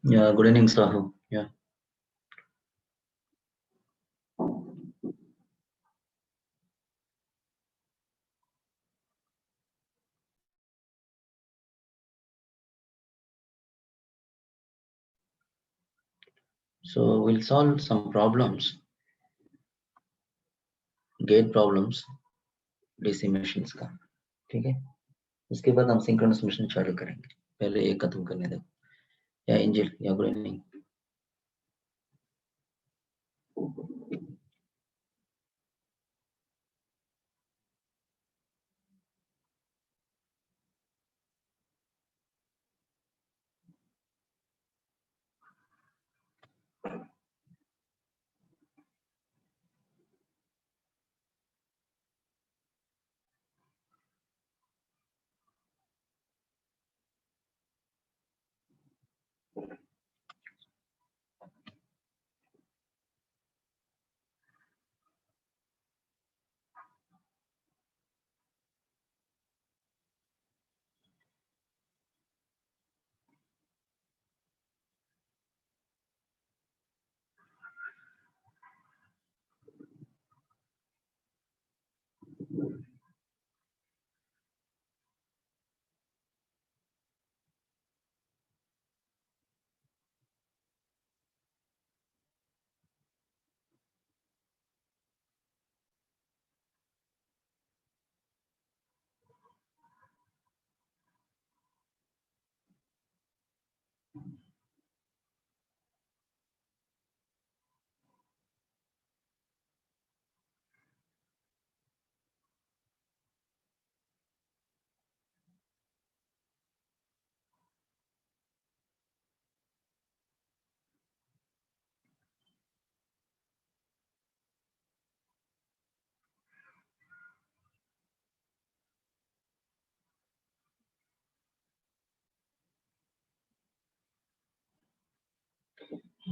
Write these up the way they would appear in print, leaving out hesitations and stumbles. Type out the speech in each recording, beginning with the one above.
Yeah, good evening, Sahu. Yeah. So we'll solve some problems, GATE problems DC machines का. ठीक है, उसके बाद हम सिंक्रोनस मशीन चालू करेंगे. पहले ये खत्म करने दो. या एंजल, या good evening.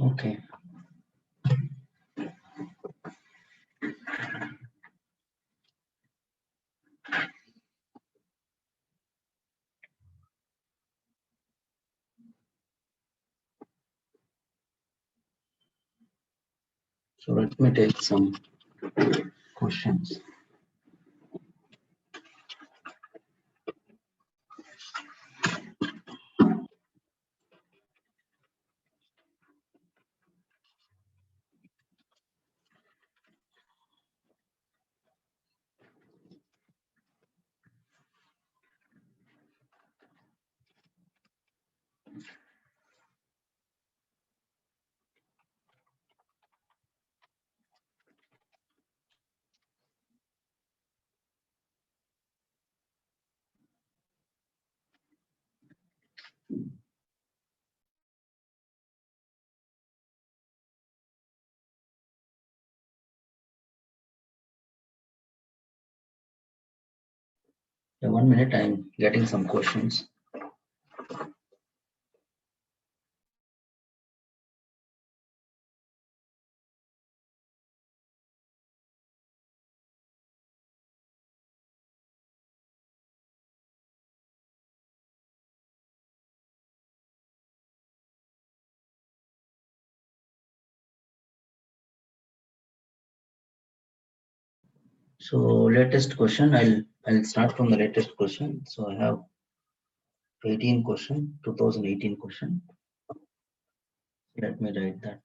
Okay. So let me take some questions. Yeah, 1 minute, I'm getting some questions. So latest question, I'll start from the latest question. So I have 18 question, 2018 question. Let me write that.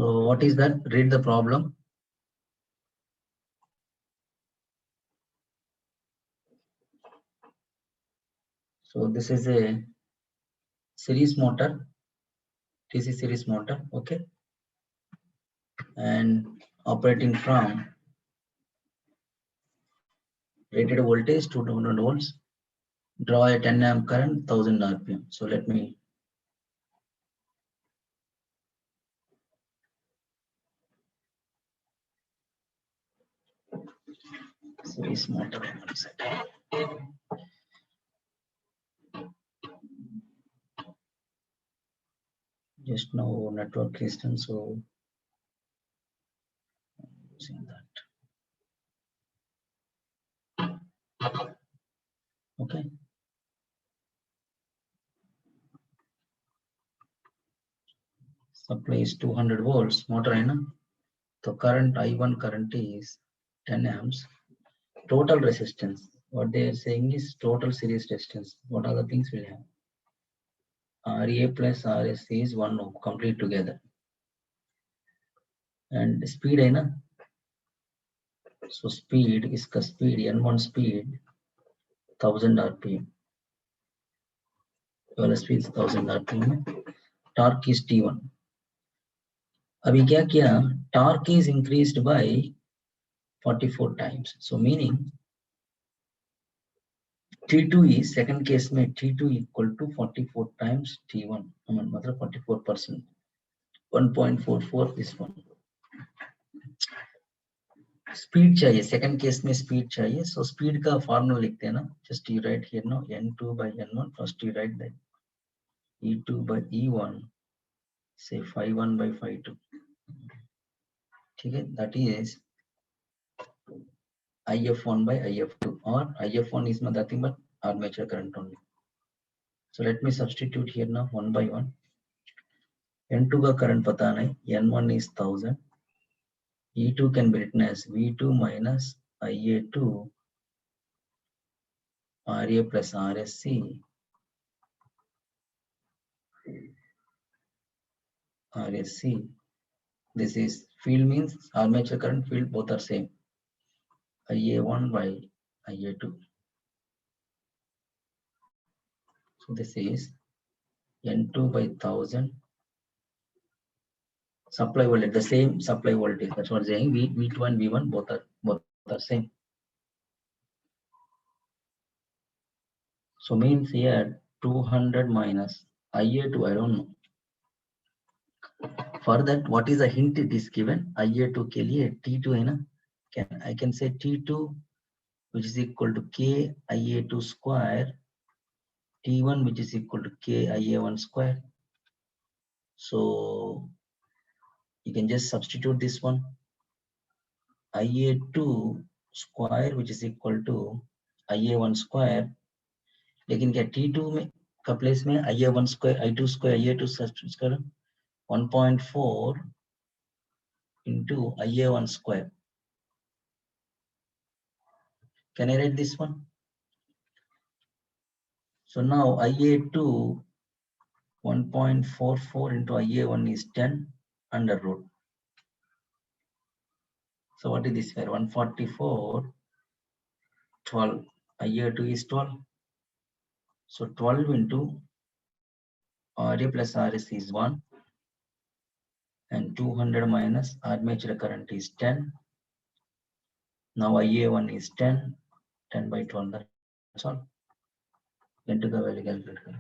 So what is that? Read the problem. So this is a series motor, DC series motor, okay, and operating from rated voltage 200 volts. Draw a 10 amp current, 1000 RPM. So let me series motor. One second. Just now network is done, so using that. Okay. Supply is 200 volts. Motor I know. The current I1 current is 10 amps. Total resistance. What they are saying is total series resistance. What are the things we'll have? RA plus RS is 1 ohm, complete together. And speed I know. So speed is the speed N1 speed 1000 RPM. Speed is 1000 RPM. Torque is T1. अभी क्या किया? Torque is increased by 44 times. So meaning T2 is second case में T2 equal to 44 times T1. I mean मतलब 44%. 1.44 this one. Speed चाहिए second case में speed चाहिए. So speed का formula लिखते हैं ना. Just you write here now N2 by N1. First you write that E2 by E1. Say phi 1 by phi 2. Okay, that is IF1 by IF2, or IF1 is nothing but armature current only. So let me substitute here now 1 by 1. N2 का current पता नहीं, N1 is 1000. E2 can be written as V2 minus IA2 RA plus RSC RSC. This is field means armature current, field both are same. IA1 by IA2. So this is N2 by 1000. Supply voltage, the same supply voltage. That's what I'm saying. V2 and V1 both are same. So means here 200 minus IA2, I don't know. For that, what is the hint it is given? IA2 के लिए T2 है ना? I can say T2 which is equal to K IA2 square, T1 which is equal to K IA1 square. So you can just substitute this one. IA2 square which is equal to IA1 square. लेकिन क्या T2 में का place में IA1 square I2 square IA2 substitute करो 1.4 into IA1 square. Can I write this one? So now IA2 1.44 into IA1 is 10 under root. So what is this here? 144 12. IA2 is 12. So 12 into RA plus RS is 1 and 200 minus armature current is 10. Now IA1 is 10. 10 by 12. That's all. Into the value calculator.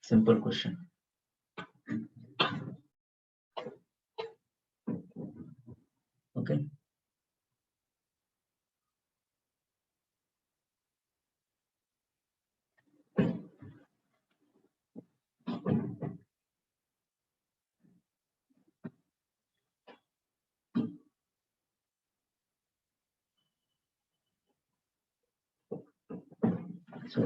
Simple question. Okay. So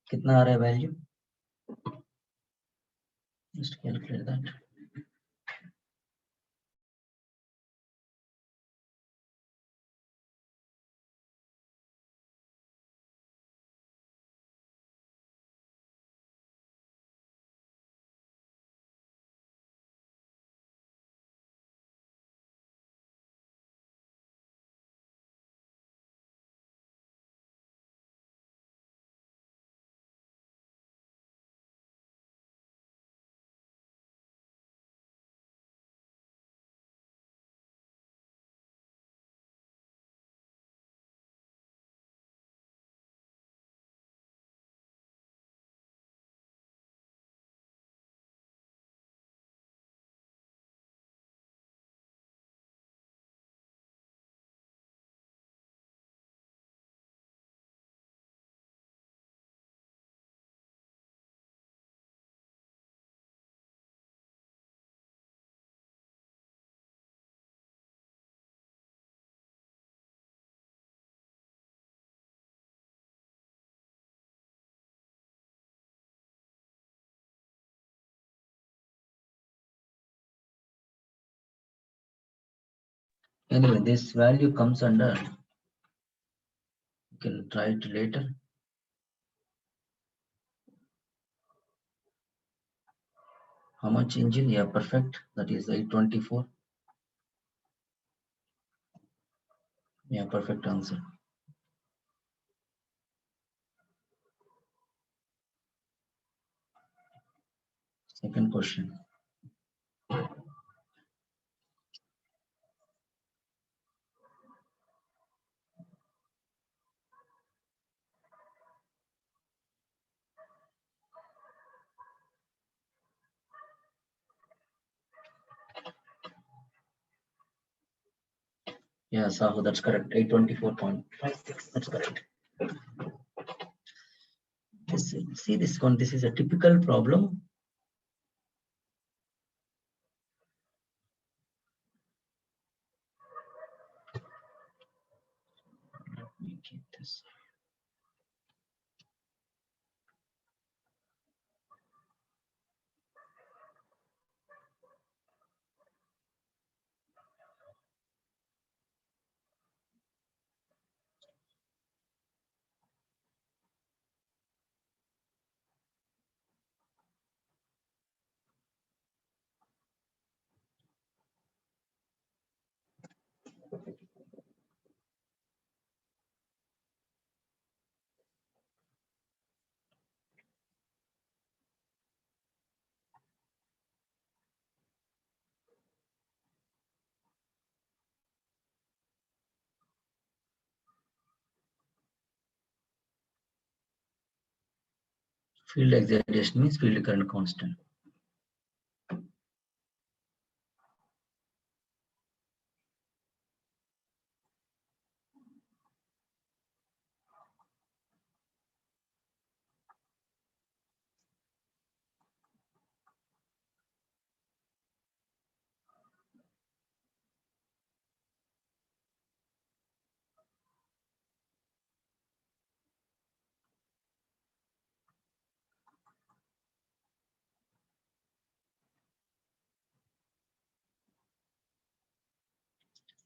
कितना आ रहा है value? Just calculate that. Anyway, this value comes under, you can try it later. How much engine? Yeah, perfect. That is 824. Yeah, perfect answer. Second question. Yeah, Sahu, that's correct. 824.56. That's correct. See this one. This is a typical problem. Let me keep this. Field excitation means field current constant.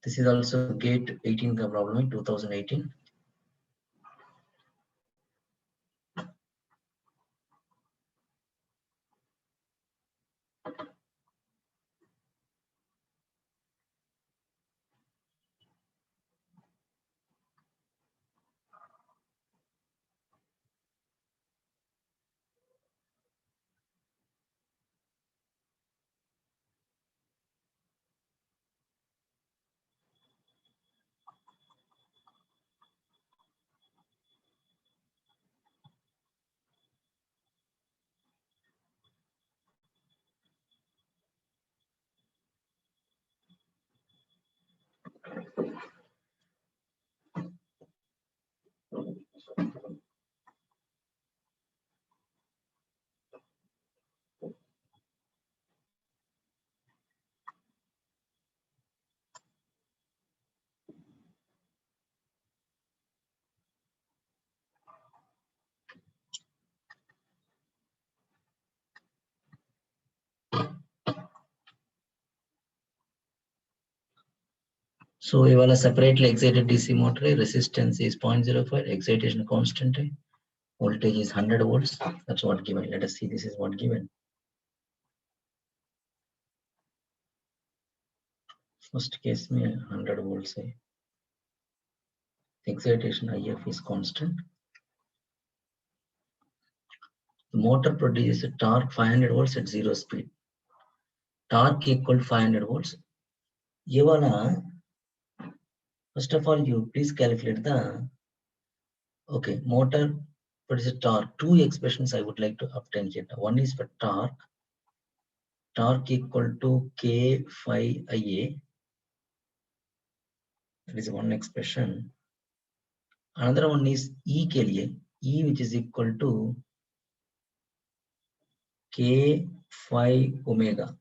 This is also GATE 18 problem in 2018. So ఇవాళ separately excited DC motor resistance is 0.05, excitation constant, voltage is 100 volts. That's what given. Let us see. This is what given. First case में 100 volts है. Excitation IF is constant. The motor produces a torque 500 volts at zero speed. Torque equal to 500 volts. ये वाला, first of all, you please calculate the, okay, motor produces torque. Two expressions I would like to obtain here. One is for torque. Torque equal to K phi IA. That is one expression. Another one is E के लिए, E which is equal to K phi omega.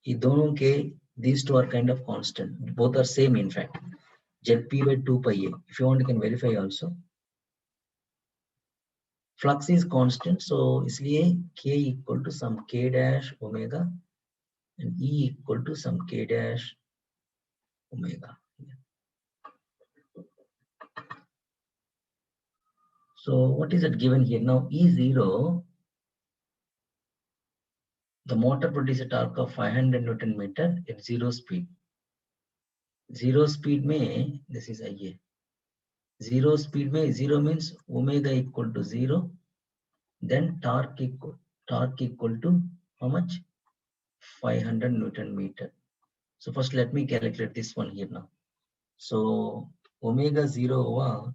ये दोनों के, these two are kind of constant. Both are same in fact. ZP by 2 pi A. If you want, you can verify also. Flux is constant, so इसलिए K equal to some K dash omega and E equal to some K dash omega. So what is it given here? Now E0, the motor produces a torque of 500 Newton meter at zero speed. Zero speed में, this is IA. Zero speed में, zero means omega equal to 0. Then torque equal to how much? 500 Newton meter. So first let me calculate this one here now. So omega 0 over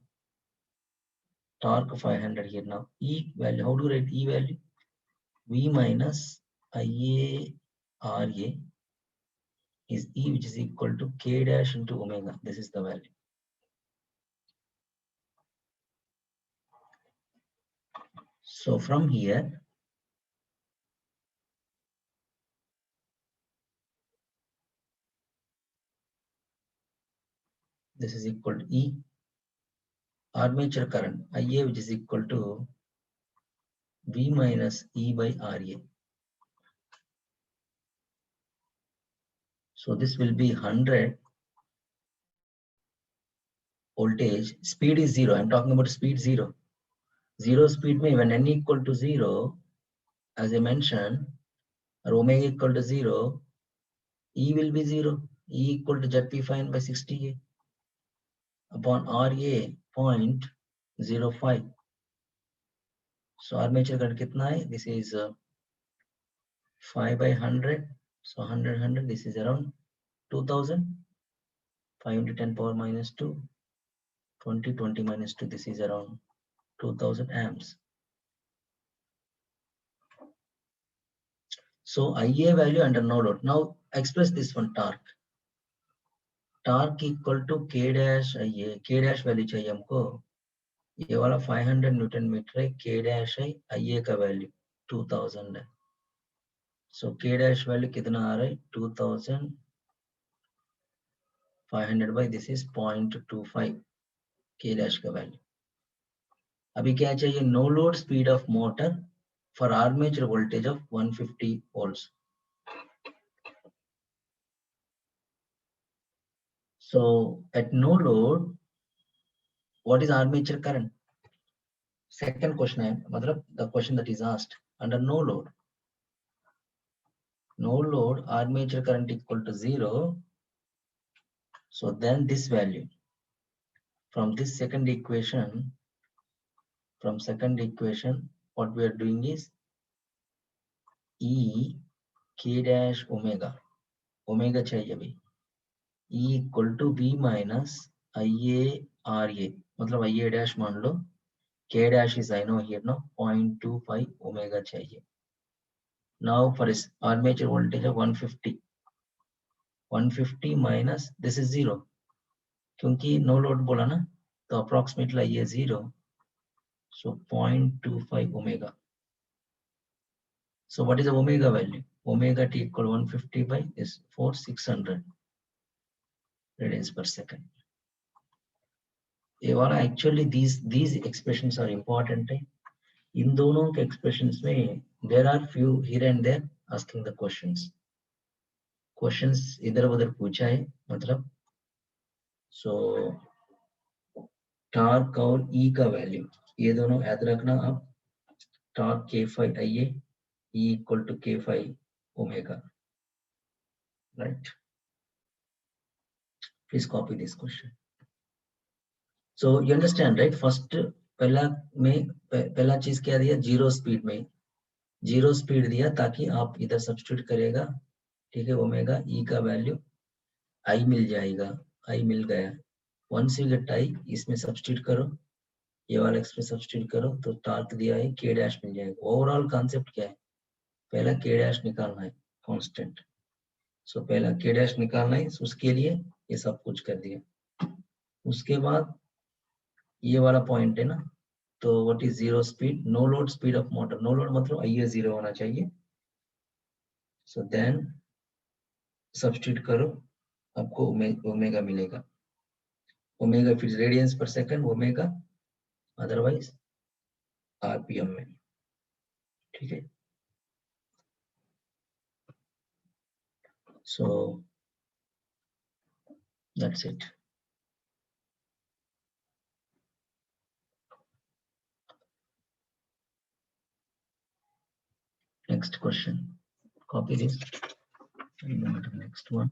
torque 500 here now. E value, how do you write E value? V minus IA RA is E, which is equal to K dash into omega. This is the value. So from here, this is equal to E armature current IA, which is equal to V minus E by RA. So this will be 100 voltage. Speed is 0. I'm talking about speed 0. Zero speed means when n equal to 0, as I mentioned, or omega equal to 0, E will be 0. E equal to ZP5 by 60A upon RA 0.05. So armature current कितना है? This is 5 by 100. So 100, this is around 2000. 5 into 10 power minus 2. 20 minus 2, this is around 2000 amps. So IA value under no load. Now express this one torque. Torque equal to K dash IA. K dash value चाहिए हमको. ये वाला 500 Newton metre है. K dash है. IA का value 2000 है. So K dash value कितना आ रहा है? 2500 by this is 0.25 K dash का वैल्यू. अभी क्या चाहिए? No load speed of motor for armature voltage of 150 volts. So at no load, what is armature current? Second question है, मतलब the question that is asked under no load. No load, armature current equal to 0. So then this value from this second equation, what we are doing is E K dash omega. Omega चाहिए अभी. E equal to V minus IA RA. मतलब IA dash मान लो. K dash is I know here now 0.25 omega चाहिए. Now for this armature voltage of 150. 150 minus this is 0. क्योंकि no load बोला ना, तो approximately ये 0. So 0.25 omega. So what is the omega value? Omega t equal 150 by is 4600 radians per second. ये वाला actually these expressions are important है. इन दोनों के expressions में there are few here and there asking the questions. Questions इधर उधर पूछा है मतलब. So टॉर्क और E का वैल्यू ये दोनों याद रखना आप. Torque K5 IA E equal to K5 omega, right? Please copy this question. So you understand, right? First पहला चीज क्या दिया? जीरो स्पीड में जीरो स्पीड दिया ताकि आप इधर सब्स्टिट्यूट करेगा. ठीक है, ओमेगा E का वैल्यू I मिल जाएगा. I मिल गया. वंस यू गेट I, इसमें सब्स्टिट्यूट करो, ये वाला एक्सप्रेस सब्स्टिट्यूट करो तो टॉर्क दिया है K डैश मिल जाएगा. ओवरऑल कॉन्सेप्ट क्या है? पहला K डैश निकालना है कांस्टेंट. सो पहला K डैश निकालना है, उसके लिए ये सब कुछ कर दिया. उसके बाद ये वाला पॉइंट है ना, तो what is zero speed? No load speed of motor. No load मतलब IA 0 होना चाहिए. सो देन सब्स्टिट्यूट करो, आपको ओमेगा मिलेगा. ओमेगा फिर रेडियंस पर सेकंड ओमेगा, अदरवाइज आरपीएम में. ठीक है. सो That's it. Next question. Copy this and move to the next one.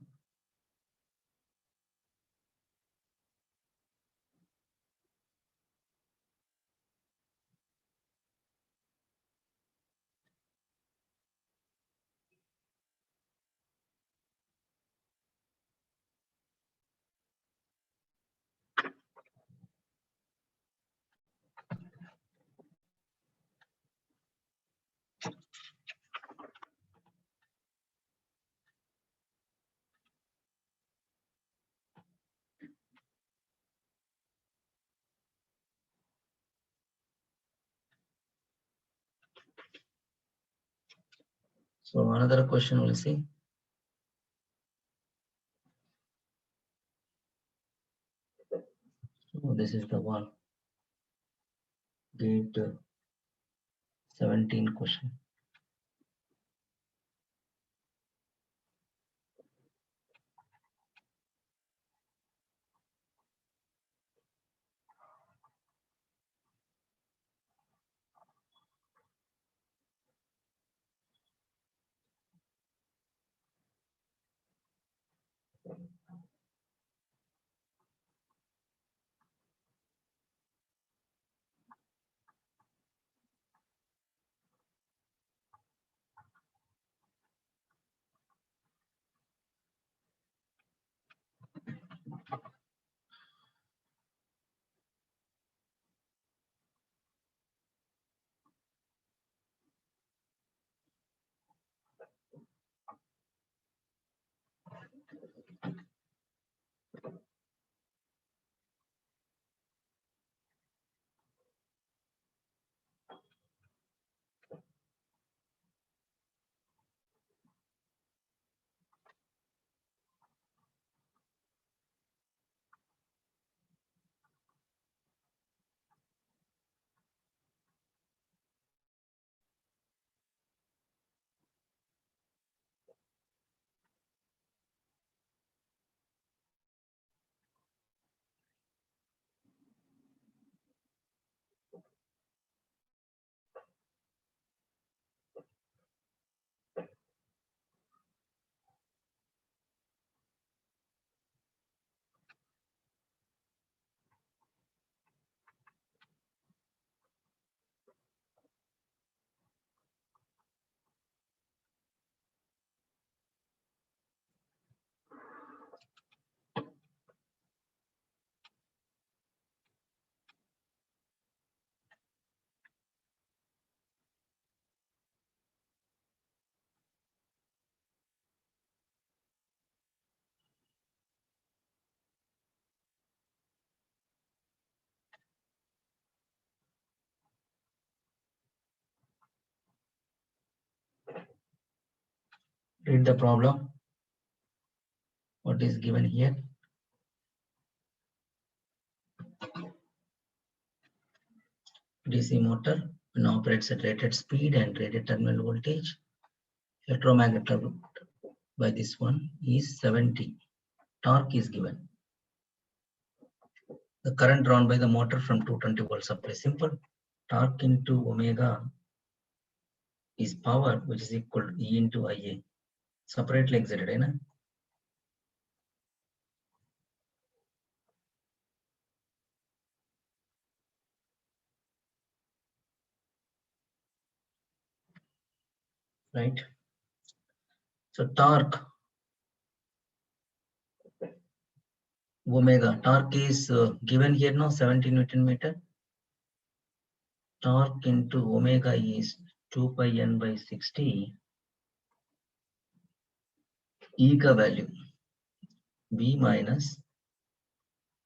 So another question we'll see. So this is the one. Gate 17 question. Read the problem. What is given here? DC motor when operates at rated speed and rated terminal voltage. Electromagnetic by this one is 70. Torque is given. The current drawn by the motor from 220 volt supply. Simple. Torque into omega is power, which is equal to E into Ia. Separately excited, eh, na? Right? So torque, omega, torque is given here now 70 Newton meter. Torque into omega is 2 pi n by 60. E ka value V minus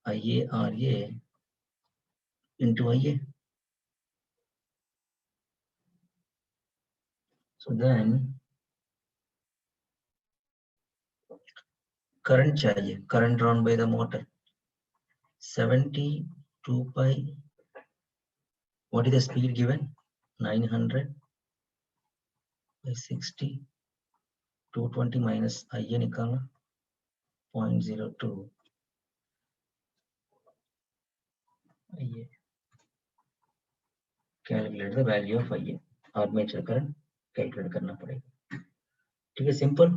IaRa into Ia. So then current चाहिए, current drawn by the motor 72 pi. What is the speed given? 900 by 60. 220 minus Ia निकालना 0.02. IA. Calculate the value of IA. Armature current calculate करना पड़ेगा. ठीक है, simple.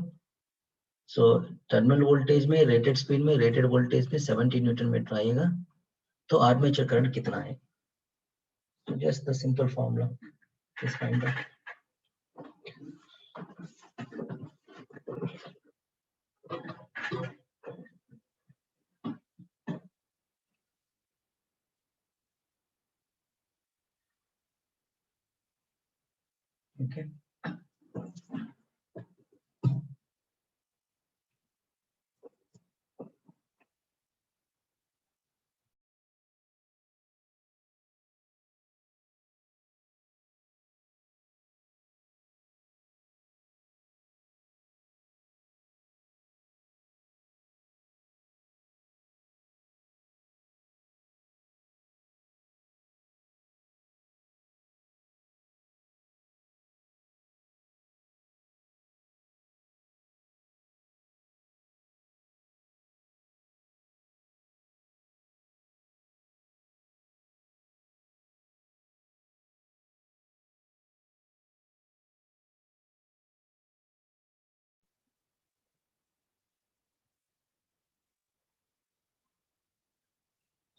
So terminal voltage में rated speed में rated voltage में 70 Newton metre आएगा, तो आर्मेचर करंट कितना है? So just the simple formula is find out. Okay.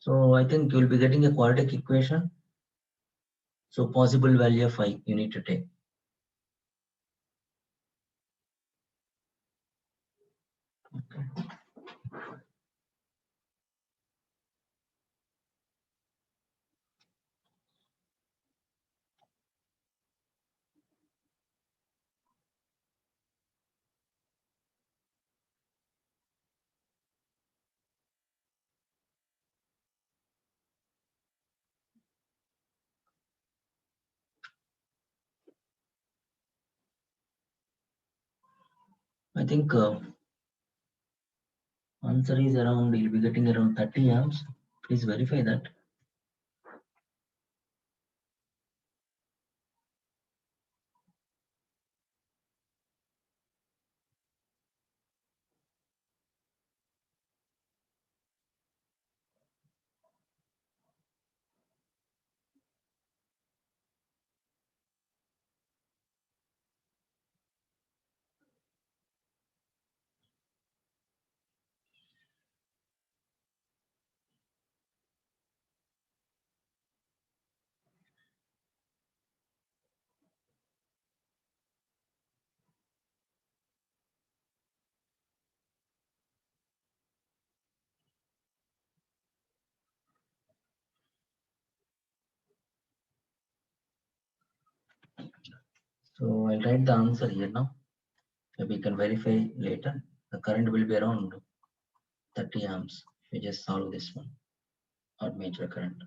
So I think you will be getting a quadratic equation. So possible value of I you need to take. Okay. I think answer is around, you'll be getting around 30 amps. Please verify that. So I'll write the answer here now. Maybe you can verify later. The current will be around 30 amps. We just solve this one. Armature current.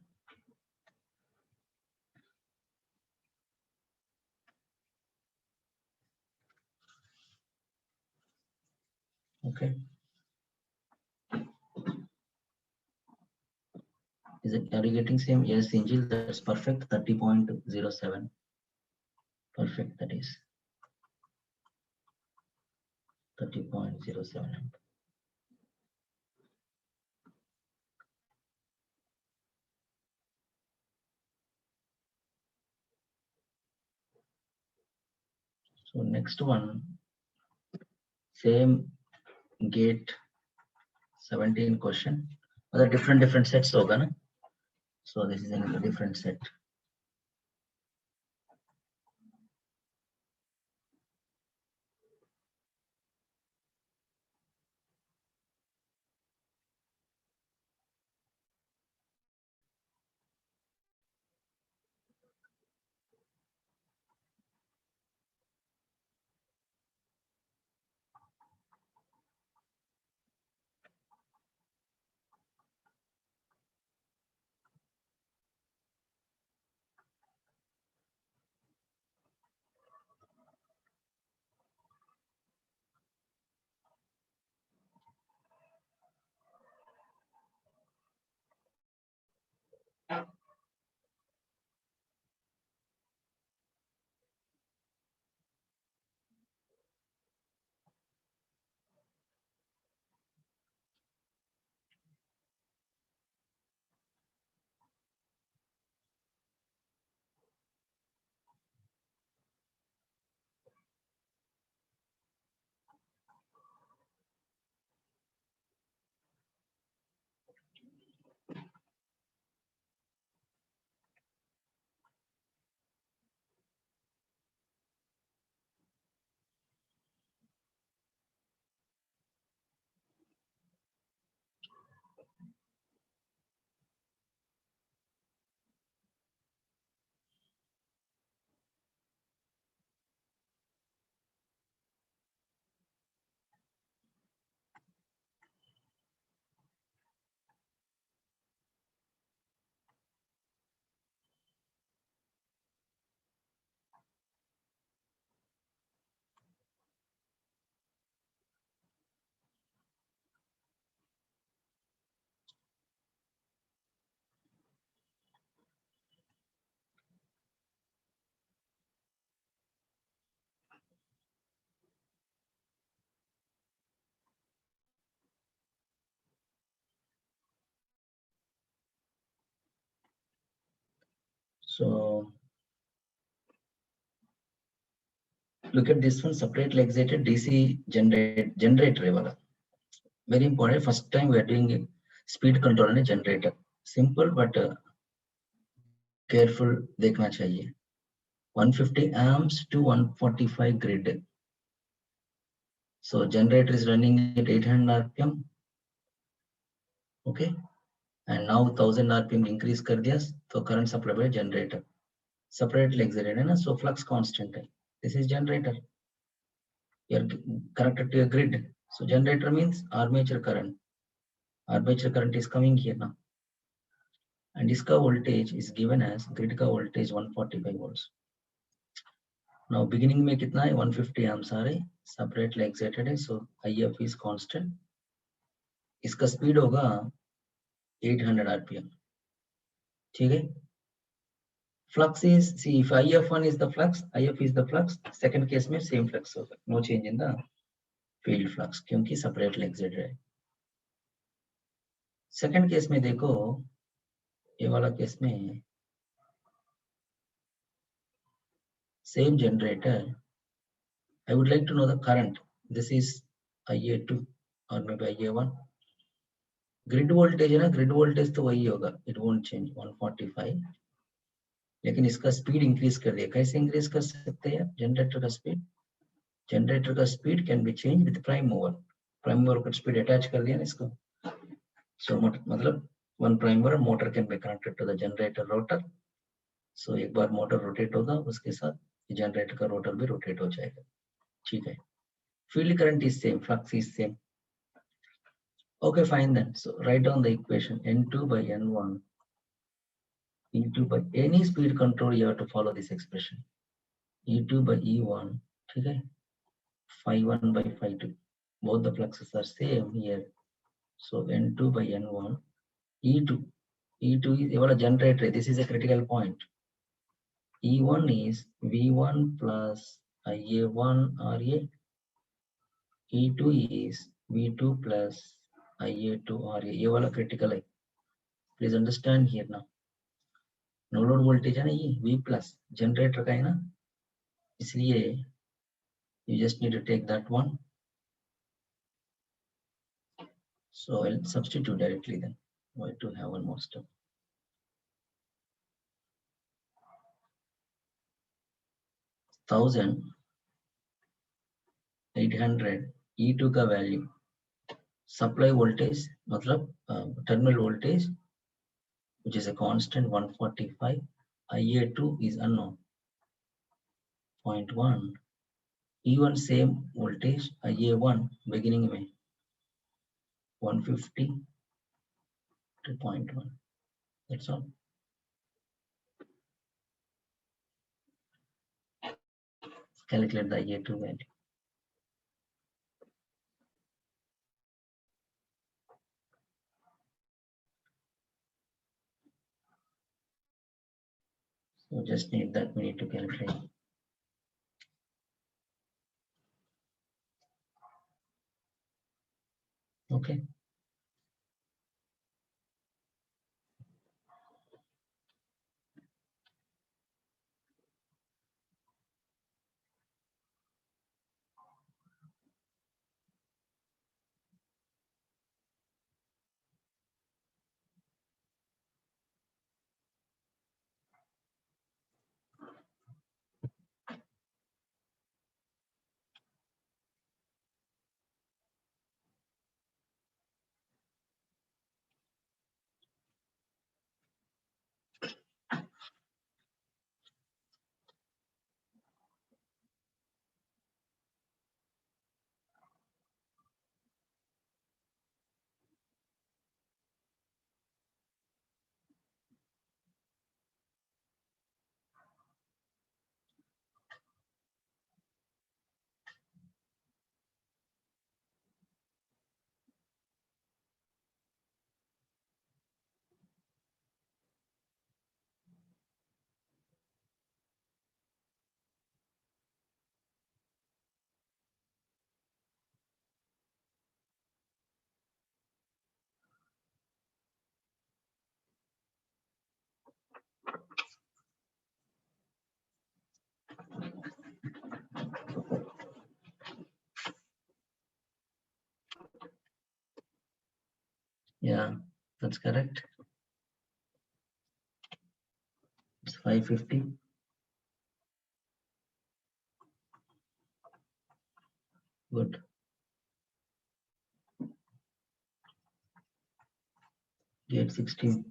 Okay. Is it, are you getting same? Yes, Angel, that's perfect. 30.07. Perfect, that is 30.07 amp. So next one, same gate 17 question. Other different sets hoga na? So this is another different set. So look at this one, separately excited DC generator wala. Very important. First time we are doing speed control on a generator. Simple but careful देखना चाहिए. 150 amps to 145 grid. So generator is running at 800 RPM. Okay. And now 1000 RPM increase कर दिया तो current supply by generator. Separately excited है ना, so flux constant है. This is generator. You are connected to a grid. So generator means armature current. Armature current is coming here now. And इसका voltage is given as grid का voltage 145 volts. Now beginning में कितना है 150 amps आ रहे, separately excited है, so IF is constant. इसका speed होगा 800 RPM. ठीक है. Flux is, see, if IF1 is the flux, IF is the flux, second case में same flux होगा, no change in the field flux क्योंकि separately excited है. Second case में देखो, ये वाला केस में same generator. I would like to know the current. This is IA2 or maybe IA1. Grid voltage है ना, grid voltage तो वही होगा, it won't change 145. लेकिन इसका speed increase कर दिया. कैसे increase कर सकते हैं generator का speed? Generator का speed can be changed with prime mover. Prime mover का speed attach कर दिया ना इसको. So मतलब one prime motor can be connected to the generator rotor. So एक बार motor rotate होगा, उसके साथ generator का rotor भी rotate हो जाएगा. ठीक है. Field current is same, flux is same. Okay, fine then. So write down the equation N2 by N1 E2 by any speed control. You have to follow this expression. E2 by E1. Okay. Phi1 by phi2. Both the fluxes are same here. So N2 by N1 E2. E2 is a generator. This is a critical point. E1 is V1 plus IA1 RA. E2 is V2 plus IA2 RA. ये वाला critical है. Please understand here now. No load voltage है ना, ये V plus generator का है ना, इसलिए you just need to take that one. So I'll substitute directly then. Why to have one more step? $1,800 E2 का वैल्यू, सप्लाई वोल्टेज मतलब terminal voltage which is a constant 145, IA2 is unknown 0.1, E1 same voltage, IA1 beginning में 150 to 0.1. That's all. Calculate the IA2 value. So just need that, we need to calculate. Okay. Yeah, that's correct. It's 550. Good. Gate 16.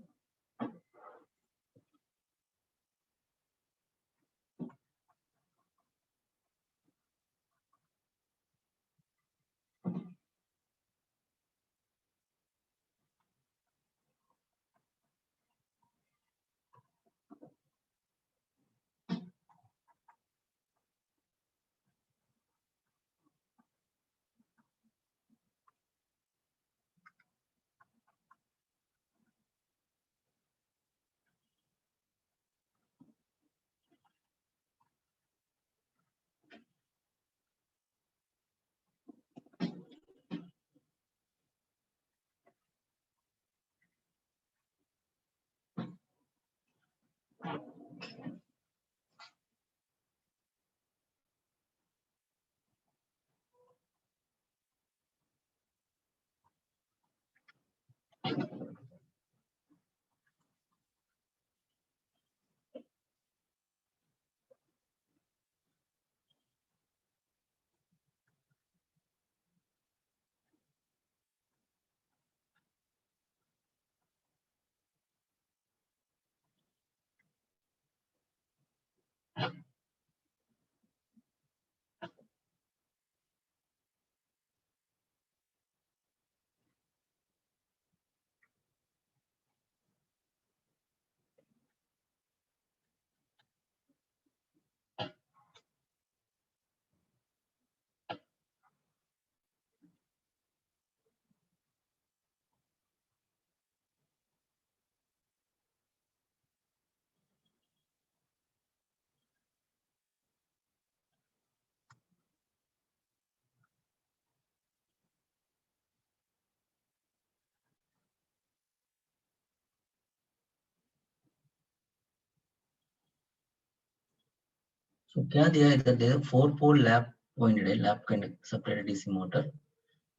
So क्या दिया है इधर 4-pole lap pointed lap kind of separated DC motor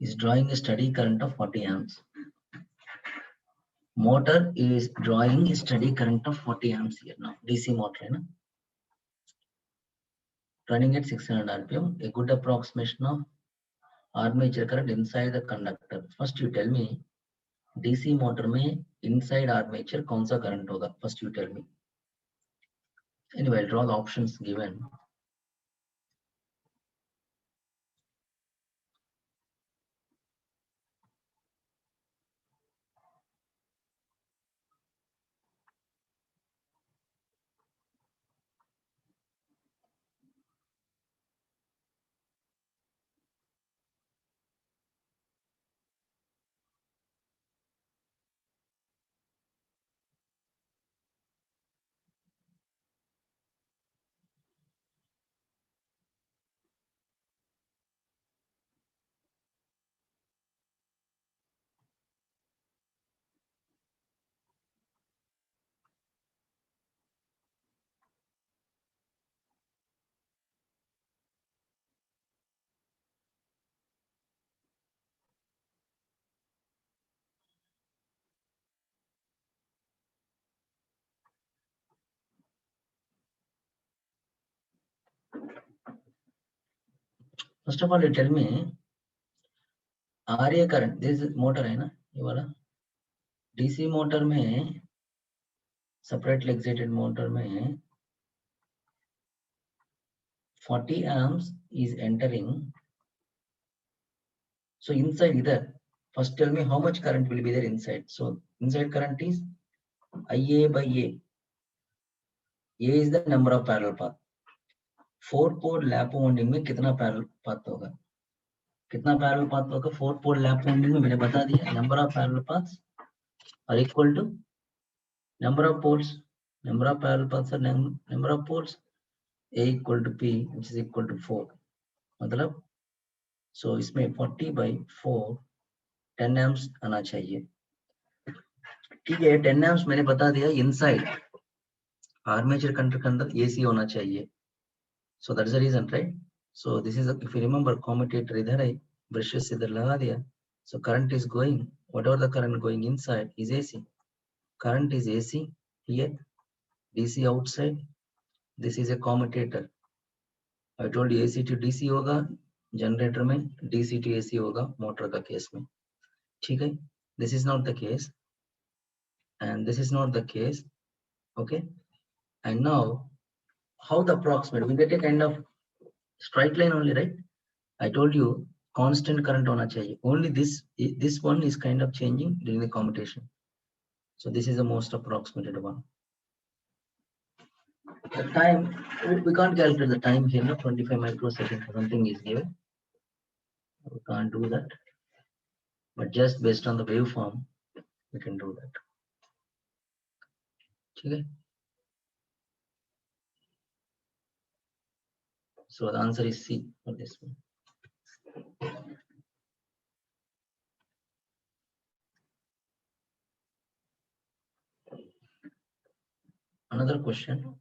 is drawing a steady current of 40 amps. Motor is drawing a steady current of 40 amps here now. DC motor, है ना? Running at 600 RPM. A good approximation of armature current inside the conductor. First you tell me DC motor में inside armature कौन सा current होगा? First you tell me. Anyway, I'll draw the options given. First of all, you tell me RA current. This is motor है ना? ये वाला DC motor में separately excited motor में 40 amps is entering. So inside either, first tell me how much current will be there inside. So inside current is IA by A. A is the number of parallel path. 4-pole lap winding में कितना parallel path होगा? कितना parallel path होगा? 4-pole lap winding में मैंने बता दिया. Number of parallel paths are equal to number of poles. Number of parallel paths are number of poles. A equal to P, which is equal to 4. मतलब so इसमें 40 by 4 10 amps आना चाहिए. ठीक है, 10 amps मैंने बता दिया inside armature conductor के अंदर AC होना चाहिए. So that's the reason, right? So this is if you remember commutator इधर है, brushes इधर लगा दिया. So current is going whatever the current going inside is AC. Current is AC here, DC outside. This is a commutator. I told you AC to DC होगा generator में, DC to AC होगा motor का case में. ठीक है? This is not the case, and this is not the case. Okay? And now, how the approximate? We get a kind of straight line only, right? I told you constant current होना चाहिए. Only this one is kind of changing during the commutation. So this is the most approximated one. The time, we can't calculate the time here, no? 25 microseconds, something is given. We can't do that. But just based on the waveform, we can do that. Okay? So the answer is C for this one. Another question.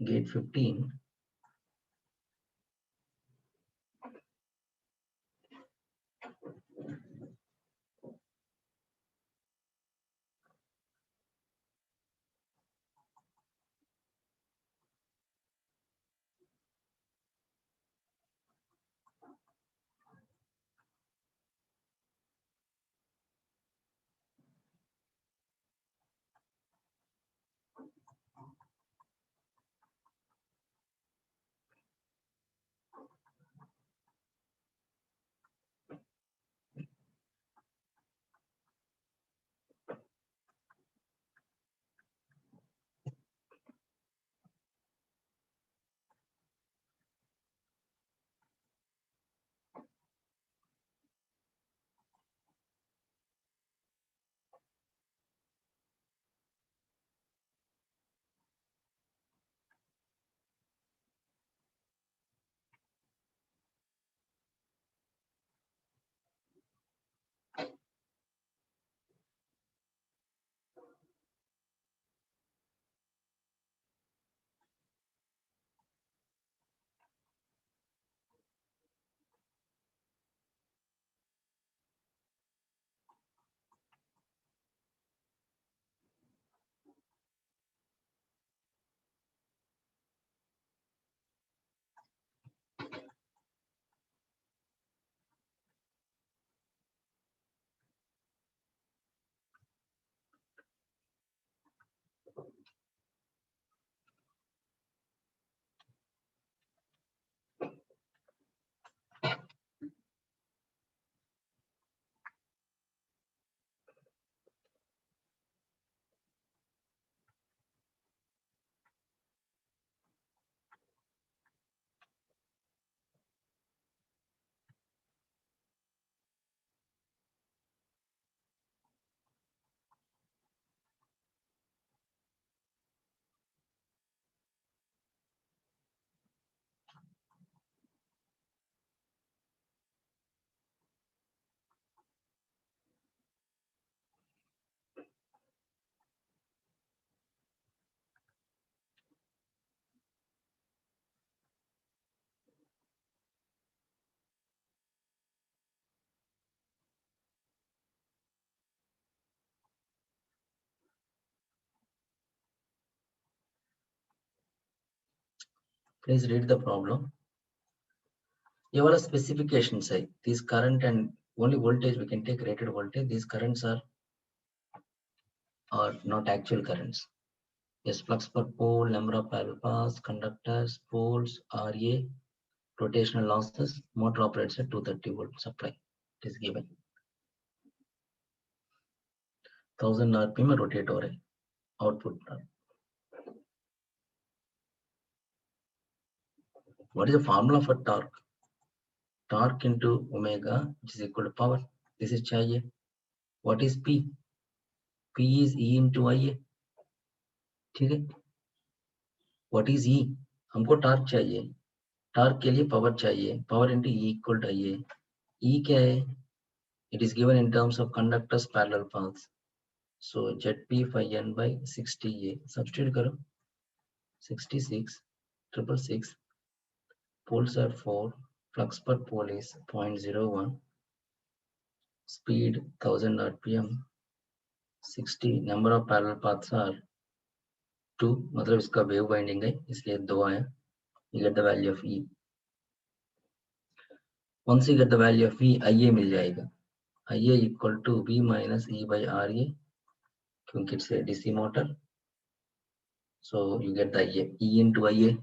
Gate 15. Please read the problem. Here are specifications. These current and only voltage we can take rated voltage. These currents are not actual currents. Yes, flux per pole, number of parallel paths, conductors, poles, RA, rotational losses. Motor operates at 230 volt supply. It is given. 1000 RPM में rotate हो रहे हैं. Output. What is the formula for torque? Torque into omega, which is equal to power. This is चाहिए. What is P? P is E into IA. ठीक है? What is E? हमको torque चाहिए. Torque के लिए power चाहिए. Power into E equal to IA. E क्या है? It is given in terms of conductors parallel paths. So ZP phi n by 60A. Substitute करो. 66, 666. Poles are 4. Flux per pole is 0.01. speed 1000 rpm, 60 number of parallel paths are 2, मतलब इसका wave binding है इसलिए 2 आया. You get the value of E. Once you get the value of E, IA मिल जाएगा. IA equal to V minus E by RA, क्योंकि it's a DC motor. So you get the IA, E into IA.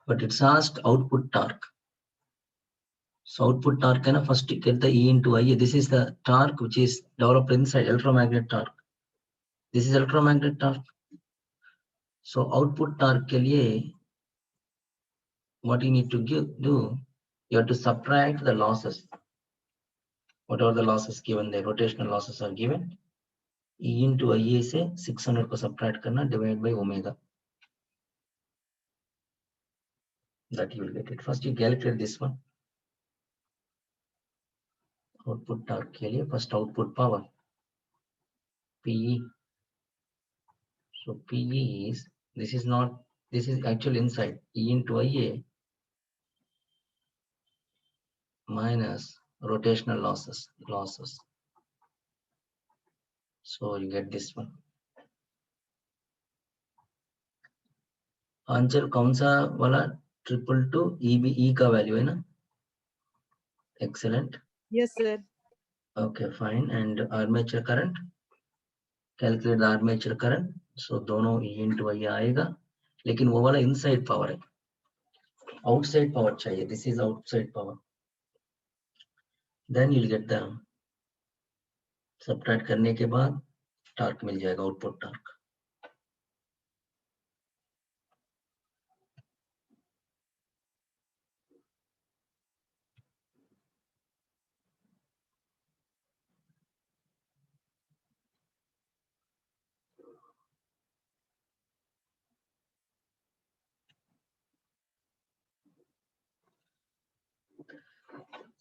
But it's asked output torque. So output torque, na, first you get the E into IA. This is the torque which is developed inside electromagnetic torque. This is electromagnetic torque. So output torque के लिए, what you need to do, you have to subtract the losses. Whatever the losses given, the rotational losses are given. E into IA से 600 को subtract करना, divide by omega. That you will get it. First you calculate this one. Output torque के लिए first output power PE. So PE is, this is not, this is actually inside E into IA minus rotational losses. So you get this one. Answer कौन सा वाला? 222 E का value है ना? Excellent. Yes, sir. Okay, fine. And armature current, calculate the armature current. So दोनों E into I आएगा, लेकिन वो वाला inside power है, outside power चाहिए. This is outside power. Then you'll get the, subtract करने के बाद torque मिल जाएगा, output torque.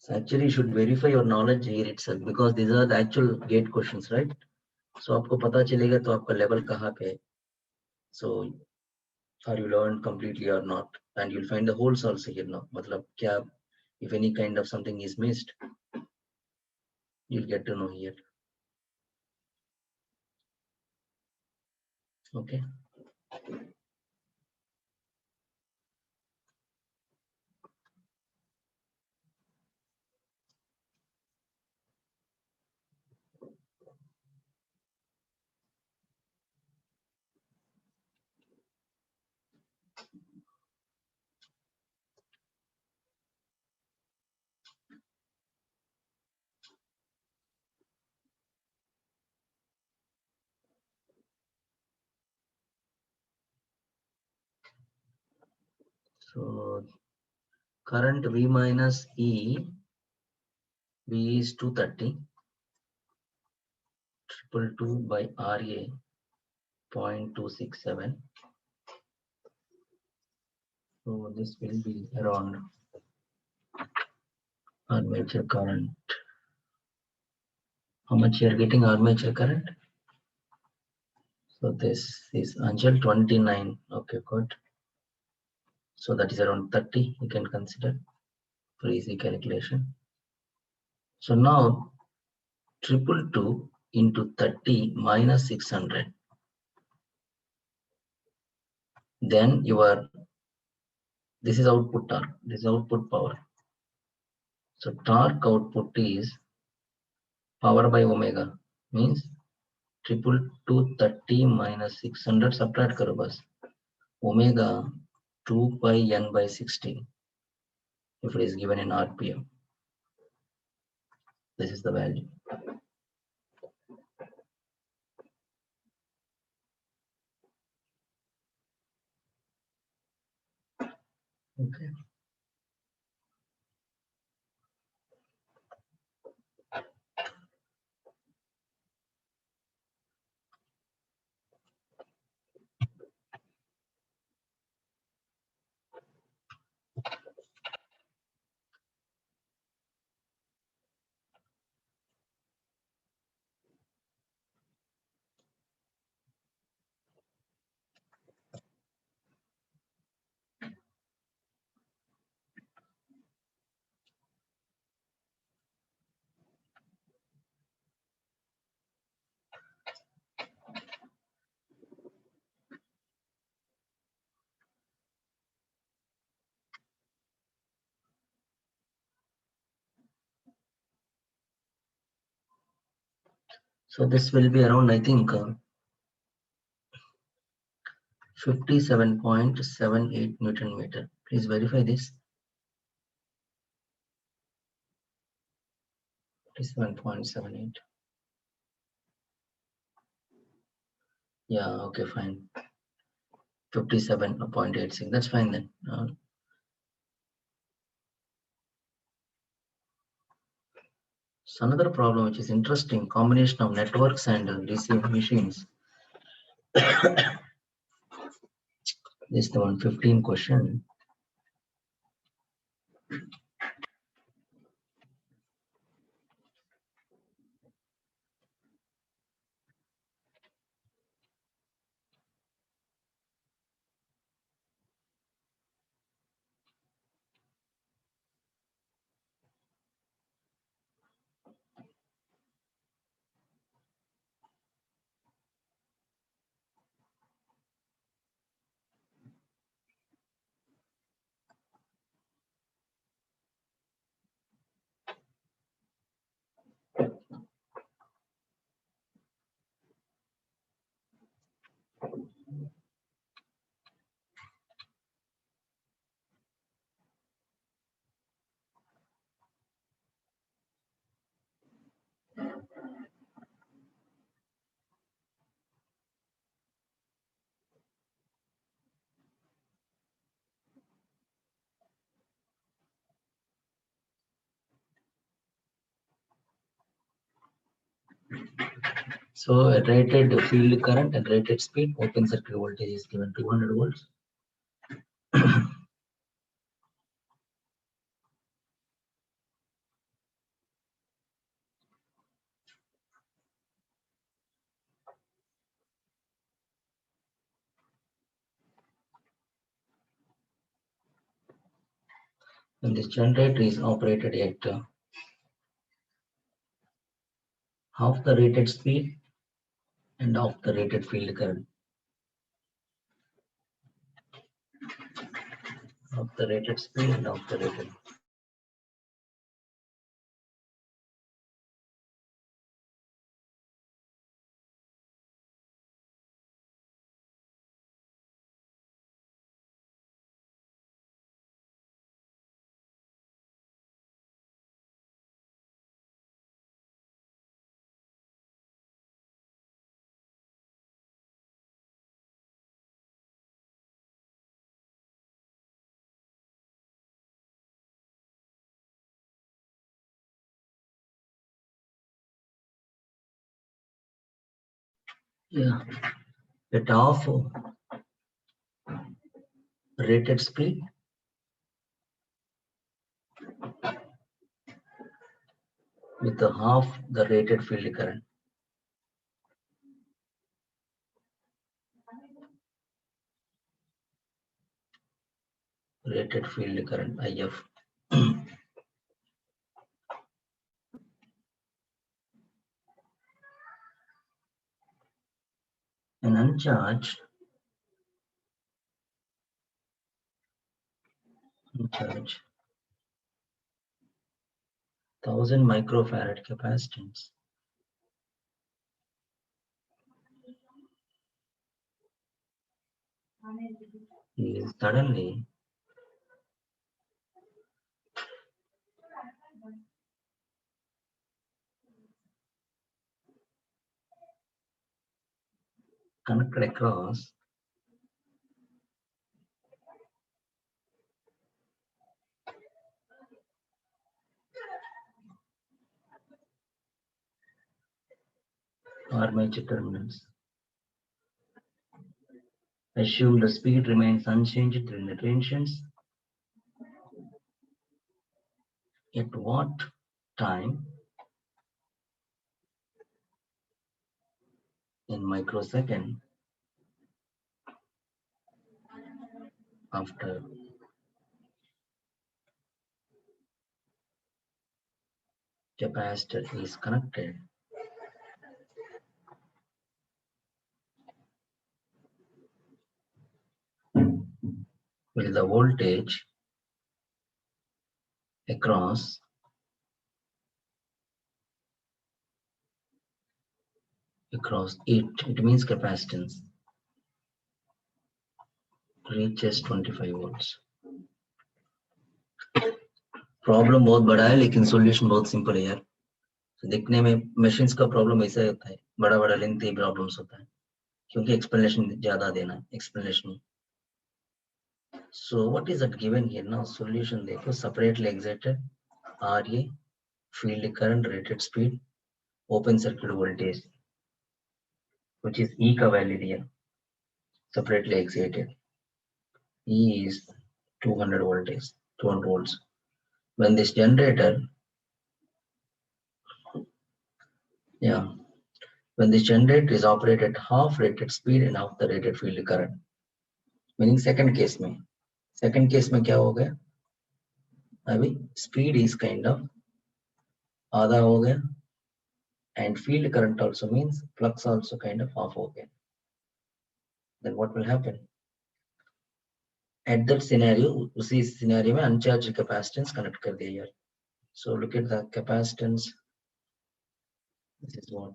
So actually you should verify your knowledge here itself, because these are the actual gate questions, right? So आपको पता चलेगा तो आपका level कहाँ पे है. So are you learned completely or not? And you'll find the holes also here now. मतलब क्या, if any kind of something is missed, you'll get to know here. Okay. So current V minus E, V is 230, 222 by RA 0.267. So this will be around armature current. How much you are getting armature current? So this is until 29. Okay, good. So that is around 30. You can consider for easy calculation. So now 222 into 30 minus 600. Then your, this is output torque, this is output power. So torque output is power by omega, means 222 30 minus 600, subtract करो बस, omega 2 pi n by 16, if it is given in RPM. This is the value. Okay. So this will be around, I think, 57.78 Newton meter. Please verify this. 57.78. Yeah, okay, fine. 57.86. That's fine then. So another problem which is interesting, combination of networks and DC machines. This is the 115 question. So a rated field current and rated speed, open circuit voltage is given 200 volts. And this generator is operated at half the rated speed and half the rated field current. Half the rated speed and half the rated. Yeah, at half rated speed with the half the rated field current. Rated field current IF. An uncharged 1000 microfarad capacitance is suddenly connected across armature terminals. Assume the speed remains unchanged during the transitions. At what time in microsecond after capacitor is connected will the voltage across across it means capacitance reaches 25 volts. Problem बहुत बड़ा है लेकिन solution बहुत simple है यार. तो देखने में मशीन्स का प्रॉब्लम ऐसा होता है, बड़ा बड़ा लेंथी प्रॉब्लम्स होता है क्योंकि एक्सप्लेनेशन ज्यादा देना है explanation. So what is that given here now? Solution देखो, separately excited RA, field current, rated speed, open circuit voltage, which is E का value दिया, separately excited. E is 200 voltage, 200 volts. When this generator, when this generator is operated at half rated speed and half the rated field current, meaning second case में क्या हो गया? अभी speed is kind of आधा हो गया and field current also means flux also kind of half हो गया. Then what will happen? At that scenario, उसी scenario में uncharged capacitance connect कर दिया यार. So look at the capacitance. This is what.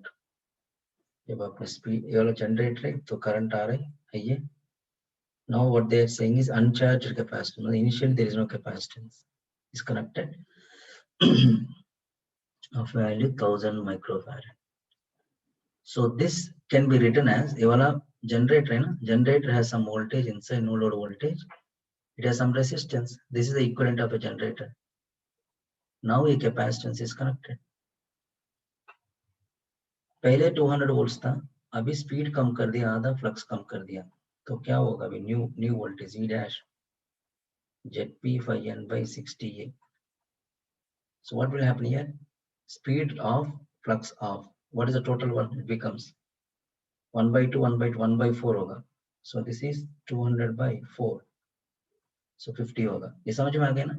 जब आपने speed ये वाला generate है तो current आ रहा है ये. Now what they are saying is uncharged capacitance. Initially there is no capacitance. Is connected of value 1000 microfarad. So this can be written as ये वाला generator है ना. Generator has some voltage inside, no load voltage. It has some resistance. This is the equivalent of a generator. Now a capacitance is connected. पहले 200 volts था, अभी speed कम कर दिया, आधा फ्लक्स कम कर दिया, तो क्या होगा? अभी new voltage V dash ZP phi n by 60A. So what will happen here? Speed off, flux off. What is the total one? It becomes 1 by 2, 1 by 2, 1 by 4 होगा. So this is 200 by 4. So 50 होगा. ये समझ में आ गया ना?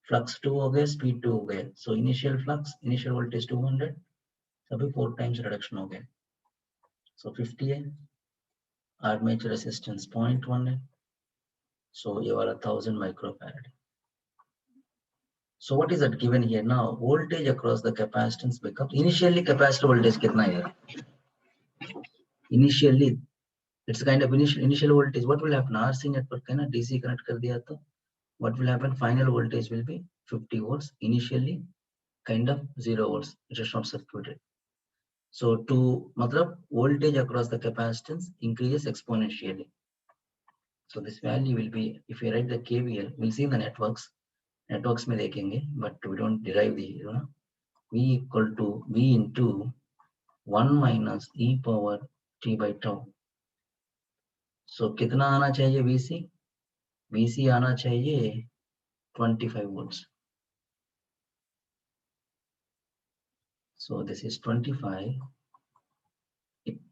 Flux 2 हो गया, speed 2 हो गया. So initial flux, initial voltage 200, अभी 4 times reduction हो गया. So 50 है. Armature resistance 0.1 है. So ये वाला 1000 microfarad. So what is that given here now? Voltage across the capacitance becomes initially capacitor voltage कितना है? Initially it's kind of initial voltage. What will happen? RC network है ना, DC connect कर दिया तो what will happen? Final voltage will be 50 volts. Initially kind of 0 volts. It is not circuited. So to मतलब voltage across the capacitance increases exponentially. So this value will be, if you write the KVL, we'll see in the networks में देखेंगे, but we don't derive the, V equal to V into 1 minus e power t by tau. So कितना आना चाहिए VC? VC आना चाहिए 25 volts. So this is 25.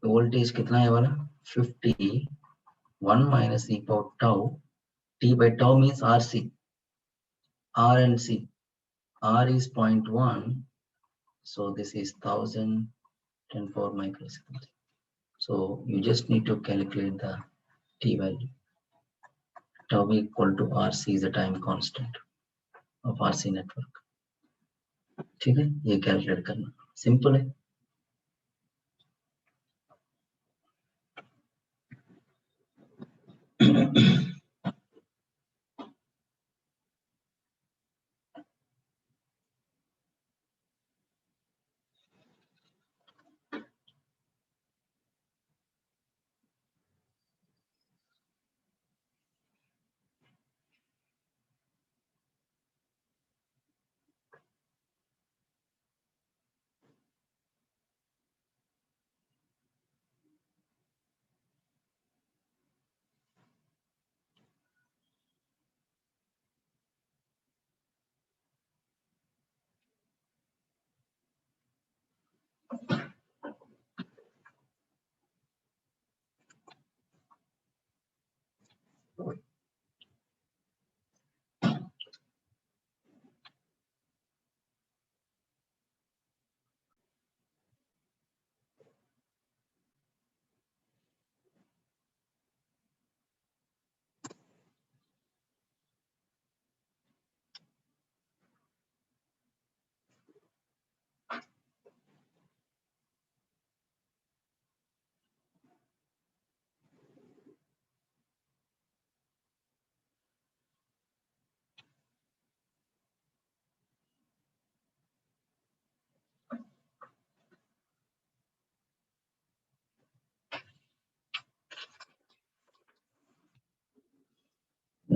Voltage कितना है वाला? 50. 1 minus e power tau. T by tau means RC. R and C. R is 0.1. So this is 1004 microseconds. So you just need to calculate the T value. Tau equal to RC is the time constant of RC network. ठीक है, ये calculate करना simple है.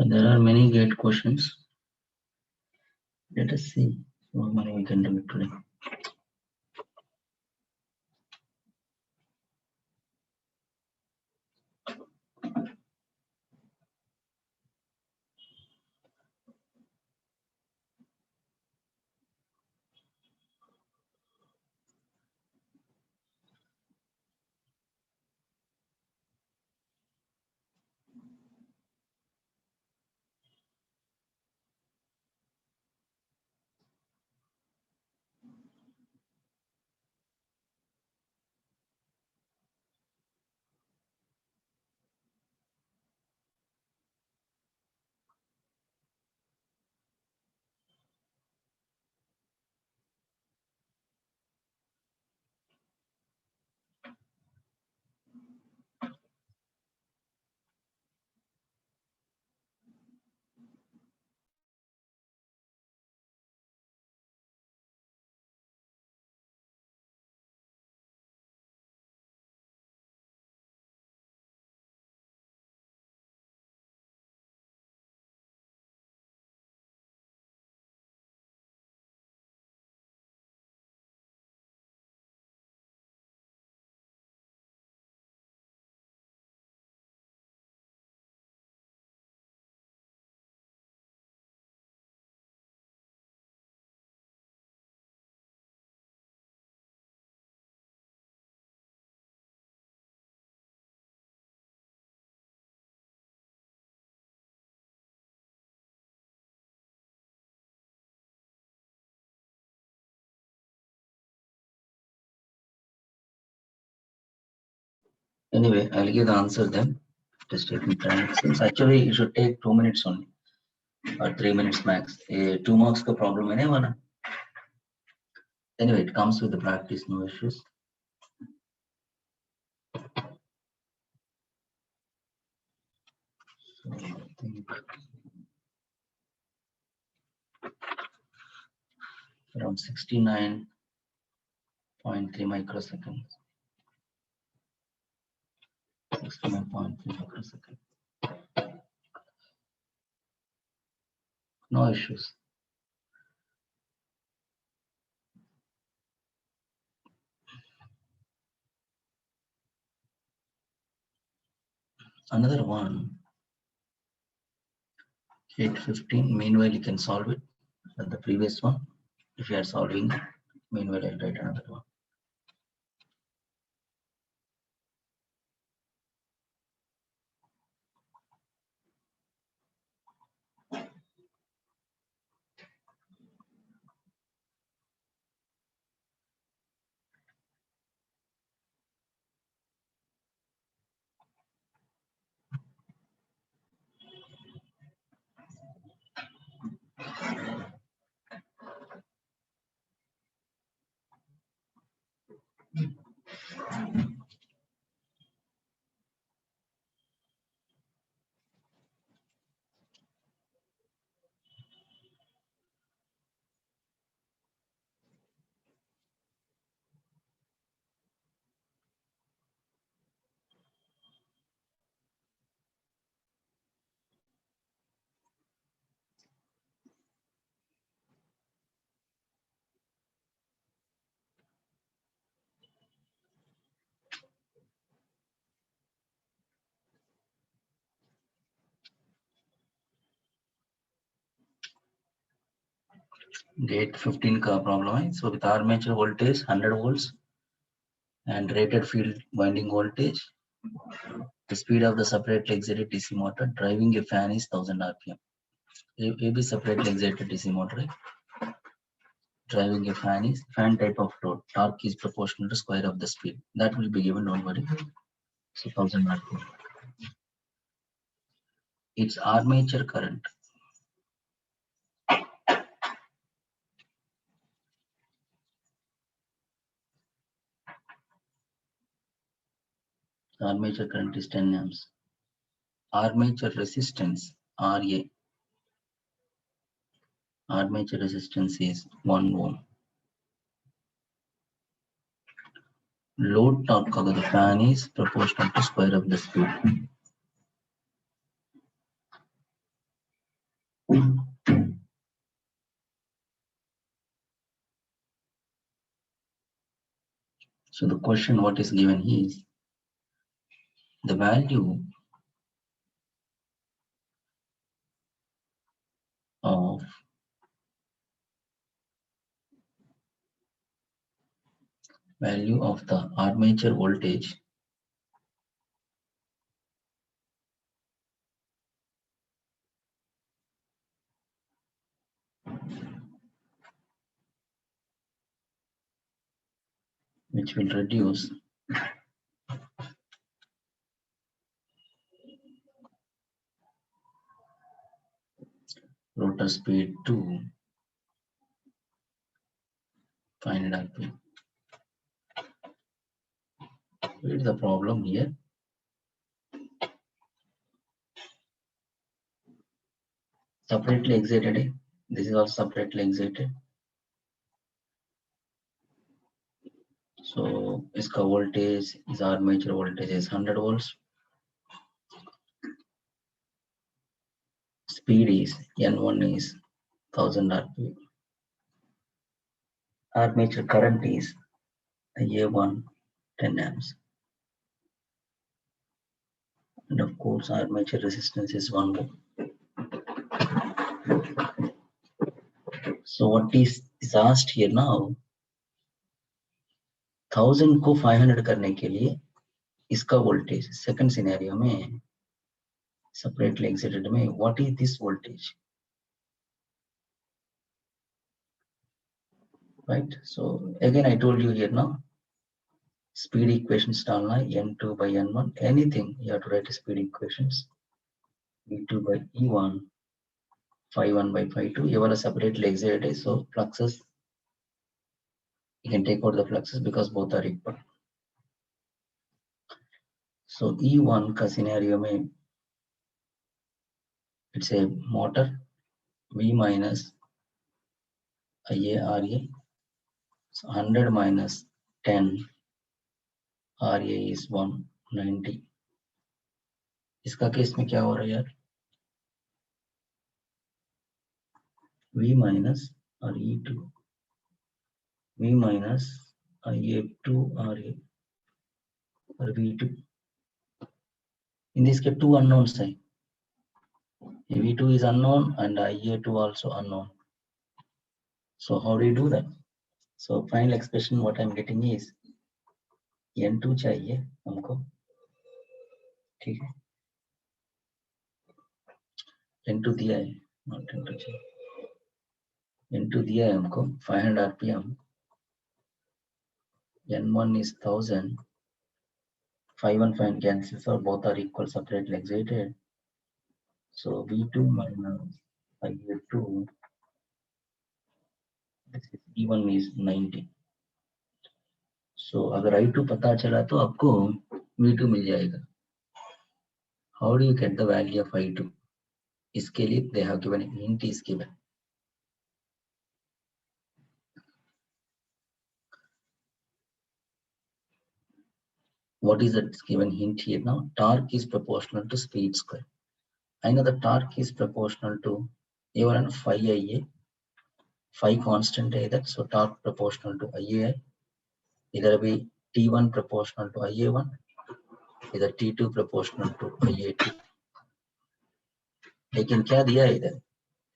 There are many gate questions. Let us see how many we can do it today. Anyway, I'll give the answer then. Just take me time. Since actually it should take 2 minutes only or 3 minutes max. 2 marks ka problem hai na. Anyway, it comes with the practice, no issues. So I think around 69.3 microseconds. 69.3 microseconds. No issues. Another one, 8:15. Meanwhile, you can solve it. The previous one, if you are solving it. Meanwhile, I'll write another one. Gate 15 का problem है. So with armature voltage 100 volts and rated field winding voltage, the speed of the separately excited DC motor driving a fan is 1000 rpm. ये भी separately excited DC motor है. Driving a fan is fan type of load. Torque is proportional to square of the speed. That will be given, don't worry. So 1000 rpm. It's armature current. Armature current is 10 amps. Armature resistance, RA. Armature resistance is 1 ohm. Load torque of the fan is proportional to square of the speed. So the question what is given is the value of the armature voltage which will reduce rotor speed to 500 rpm. What is the problem here? Separately excited. This is also separately excited. So इसका voltage is armature voltage is 100 volts. Speed is N1 is 1000 rpm. Armature current is A1 10 amps. And of course armature resistance is 1 ohm. So what is asked here now? 1000 को 500 करने के लिए इसका voltage second scenario में separately excited में what is this voltage? Right. So again I told you here now speed equations डालना n2 by n1 anything you have to write speed equations v2 by e1 phi1 by phi2 ये वाला separately excited so fluxes you can take out the fluxes because both are equal. So E1 का scenario में it's a motor V minus IA RA. So 100 minus 10 RA is 190. इसका case में क्या हो रहा है यार? V minus और E2 V minus IA2 RA और V2 in this case two unknowns है. V2 is unknown and IA2 also unknown. So how do you do that? So final expression what I'm getting is N2 चाहिए हमको, ठीक है? N2 दिया है, not N2 चाहिए. N2 दिया है हमको 500 rpm. N1 is 1000. 5 and 5 cancels, so both are equal separately excited. So V2 minus IA2. This is E1 is 90. So अगर I2 पता चला तो आपको V2 मिल जाएगा. How do you get the value of I2? इसके लिए they have given a hint is given. What is that given hint here now? Torque is proportional to speed square. I know the torque is proportional to A1 phi IA. Phi constant है इधर, so torque proportional to IA है. इधर भी T1 proportional to IA1. इधर T2 proportional to IA2. लेकिन क्या दिया है इधर?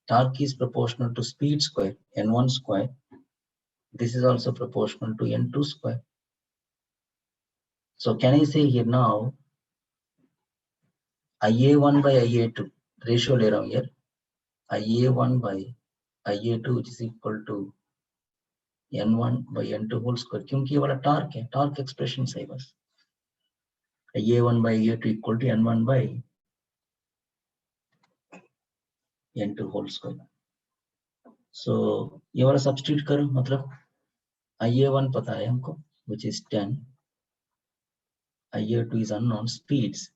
Torque is proportional to speed square N1 square. This is also proportional to N2 square. So can I say here now IA1 by IA2 ratio ले रहा हूँ here. IA1 by IA2 which is equal to N1 by N2 whole square. क्योंकि ये वाला torque है, torque expression सही बस. IA1 by IA2 equal to N1 by N2 whole square. So ये वाला substitute करो, मतलब IA1 पता है हमको which is 10. IA2 is unknown, speeds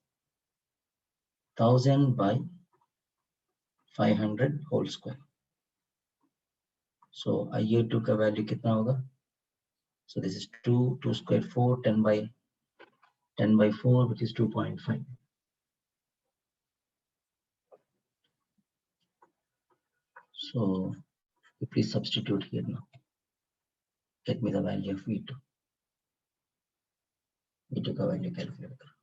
1000 by 500 whole square. So IA2 का value कितना होगा? So this is 2 square 4 10 by 4 which is 2.5. So you please substitute here now. Get me the value of V2. V2 का value calculate करो।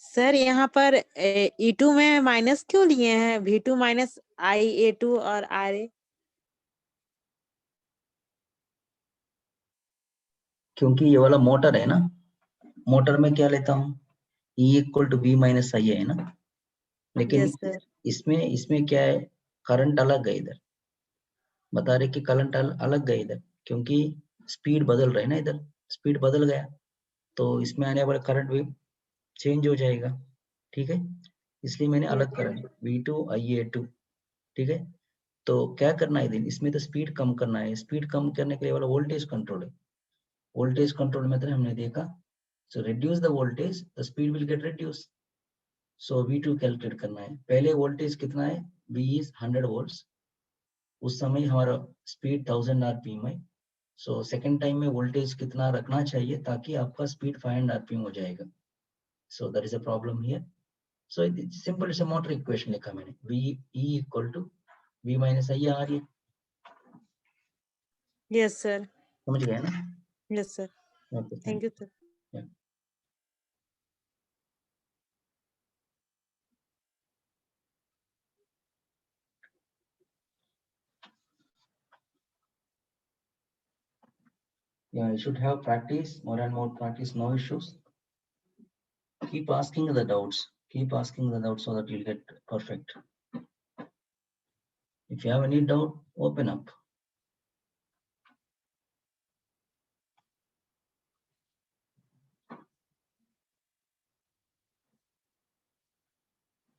Sir यहाँ पर E2 में minus क्यों लिए हैं? V2 माइनस IA2 और RA। क्योंकि ये वाला मोटर है ना, मोटर में क्या लेता हूँ, E equal to B minus I है ना, लेकिन यस सर। इसमें क्या है, करंट अलग है इधर, बता रहे कि करंट अलग है इधर, क्योंकि स्पीड बदल रहा है ना, इधर स्पीड बदल गया, तो इसमें आने वाला करंट भी चेंज हो जाएगा, ठीक है, इसलिए मैंने अलग करा V2 IA2, ठीक है। तो क्या करना है, इसमें तो स्पीड कम करना है, स्पीड कम करने के लिए वाला वोल्टेज कंट्रोल है, वोल्टेज कंट्रोल मेथड हमने देखा, so reduce the voltage the speed will get reduce, so V2 calculate करना है, पहले वोल्टेज कितना है, V इज 100 वोल्ट्स, उस समय हमारा स्पीड 1000 आरपीएम है, सो सेकंड टाइम में वोल्टेज कितना रखना चाहिए ताकि आपका स्पीड 500 आरपीएम हो जाएगा, so that is a problem here, so it's simple, it's a motor equation लिखा मैंने, V E equal to V minus I आ रही है, यस सर। समझ गए ना? Yes sir, okay, thank you sir. Yeah, you should have practice, more and more practice, no issues. Keep asking the doubts. Keep asking the doubts so that you'll get perfect. If you have any doubt, open up.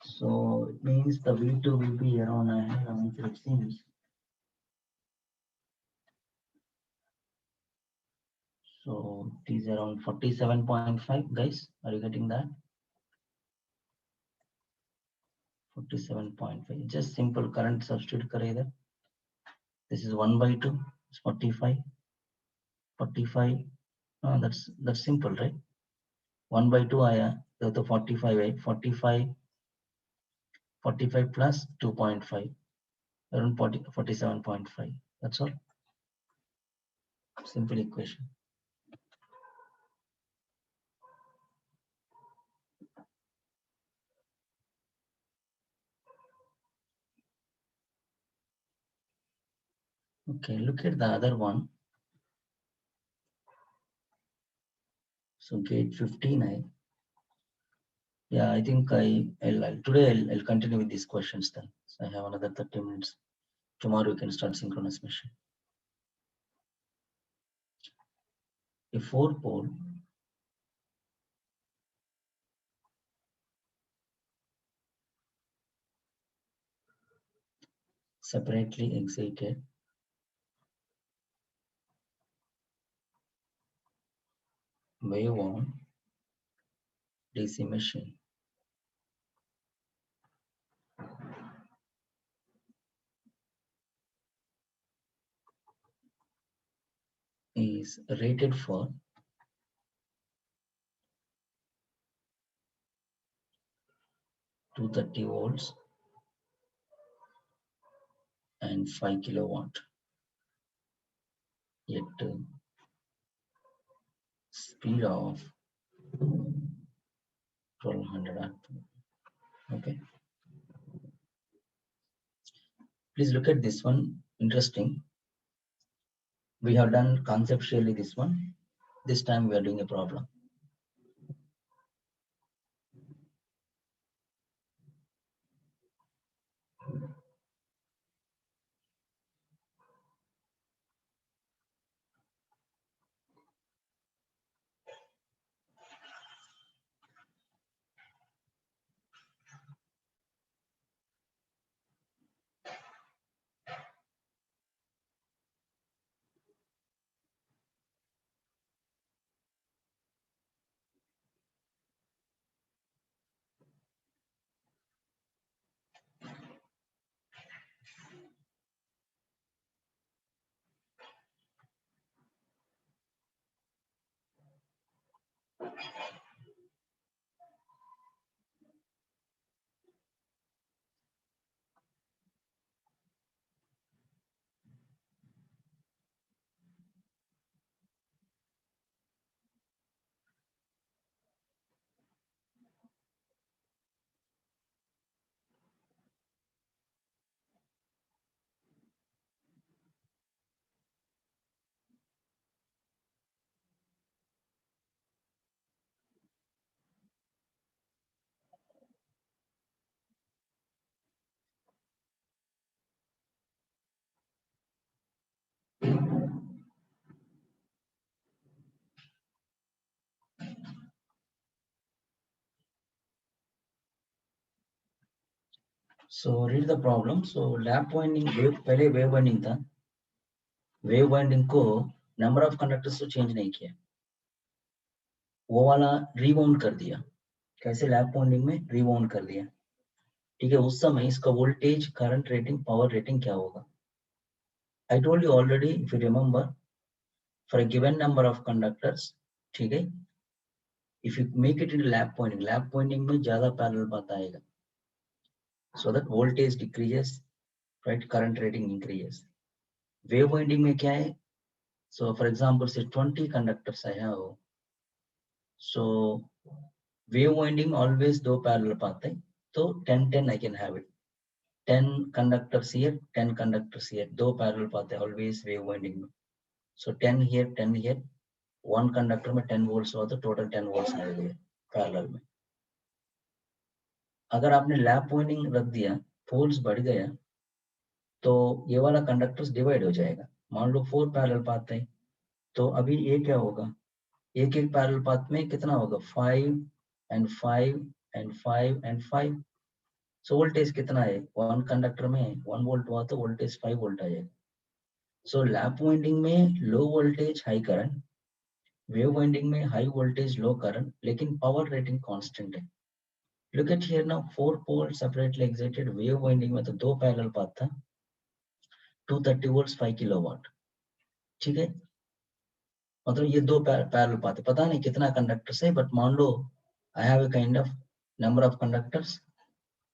So it means the V2 will be around 16. So it is around 47.5, guys. Are you getting that? 47.5. Just simple current substitute kare idhar. This is 1 by 2. It's 45. 45. That's simple, right? 1 by 2 आया तो 45 है. 45 plus 2.5. Around 47.5. That's all. Simple equation. Okay, look at the other one. So gate 15. Yeah, I think today I'll continue with these questions then. So I have another 30 minutes. Tomorrow we can start synchronous machine. A 4-pole separately excited wave-on DC machine is rated for 230 volts and 5 kilowatt. Yet speed of 1200 RPM. Okay. Please look at this one. Interesting. We have done conceptually this one. This time we are doing a problem. So read the problem. So lap winding पहले wave winding था, wave winding को number of conductors तो change नहीं किया, वो वाला rewound कर दिया. कैसे? लैप वाइंडिंग में rewound कर दिया. ठीक है, उस समय इसका voltage, current rating, power rating क्या होगा? I told you already, if you remember, for a given number of conductors, ठीक है, if you make it into lap winding में ज्यादा parallel path आएगा, so that voltage decreases, right? Current rating increases. Wave winding में क्या है? So for example, say 20 conductors I have, so wave winding always दो parallel path है, तो 10-10 I can have it. 10 conductors here, 10 conductors here, दो parallel path है always wave winding में. So 10 here, 10 here, one conductor में 10 volts हुआ तो total 10 volts आएगा parallel में. अगर आपने लैप वाइंडिंग रख दिया, पोल्स बढ़ गया, तो ये वाला कंडक्टर्स डिवाइड हो जाएगा. मान लो 4 पैरेलल पाथ है, तो अभी ये क्या होगा? एक एक पैरेलल पाथ में कितना होगा? 5 and 5 and 5 and 5. So voltage कितना है? वन कंडक्टर में 1 वोल्ट हुआ तो वोल्टेज 5 वोल्ट आ जाएगा. सो लैप वाइंडिंग में low voltage high current, wave winding में हाई वोल्टेज लो करंट, लेकिन पावर रेटिंग कांस्टेंट है. Look at here now, 4 poles separately excited. Wave winding में तो दो पैरेलल पाथ था, 230 volts 5 किलोवाट. ठीक है, मतलब ये दो पैरेलल पाथ है. पता नहीं कितना कंडक्टर्स है, बट मान लो I have a kind of number of conductors.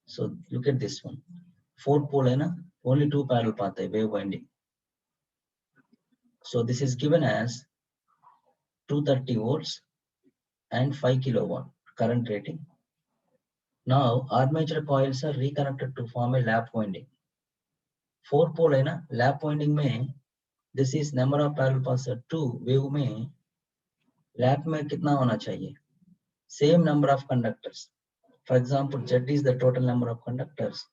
So look at this one, 4 pole है ना, only 2 parallel path है wave winding. So this is given as 230 volts and 5 kilowatt current rating. Now armature coils are reconnected to form a lap winding. 4 pole है ना, lap winding में this is number of parallel paths are 2. wave में lap में कितना होना चाहिए? Same number of conductors. For example, Z is the total number of conductors.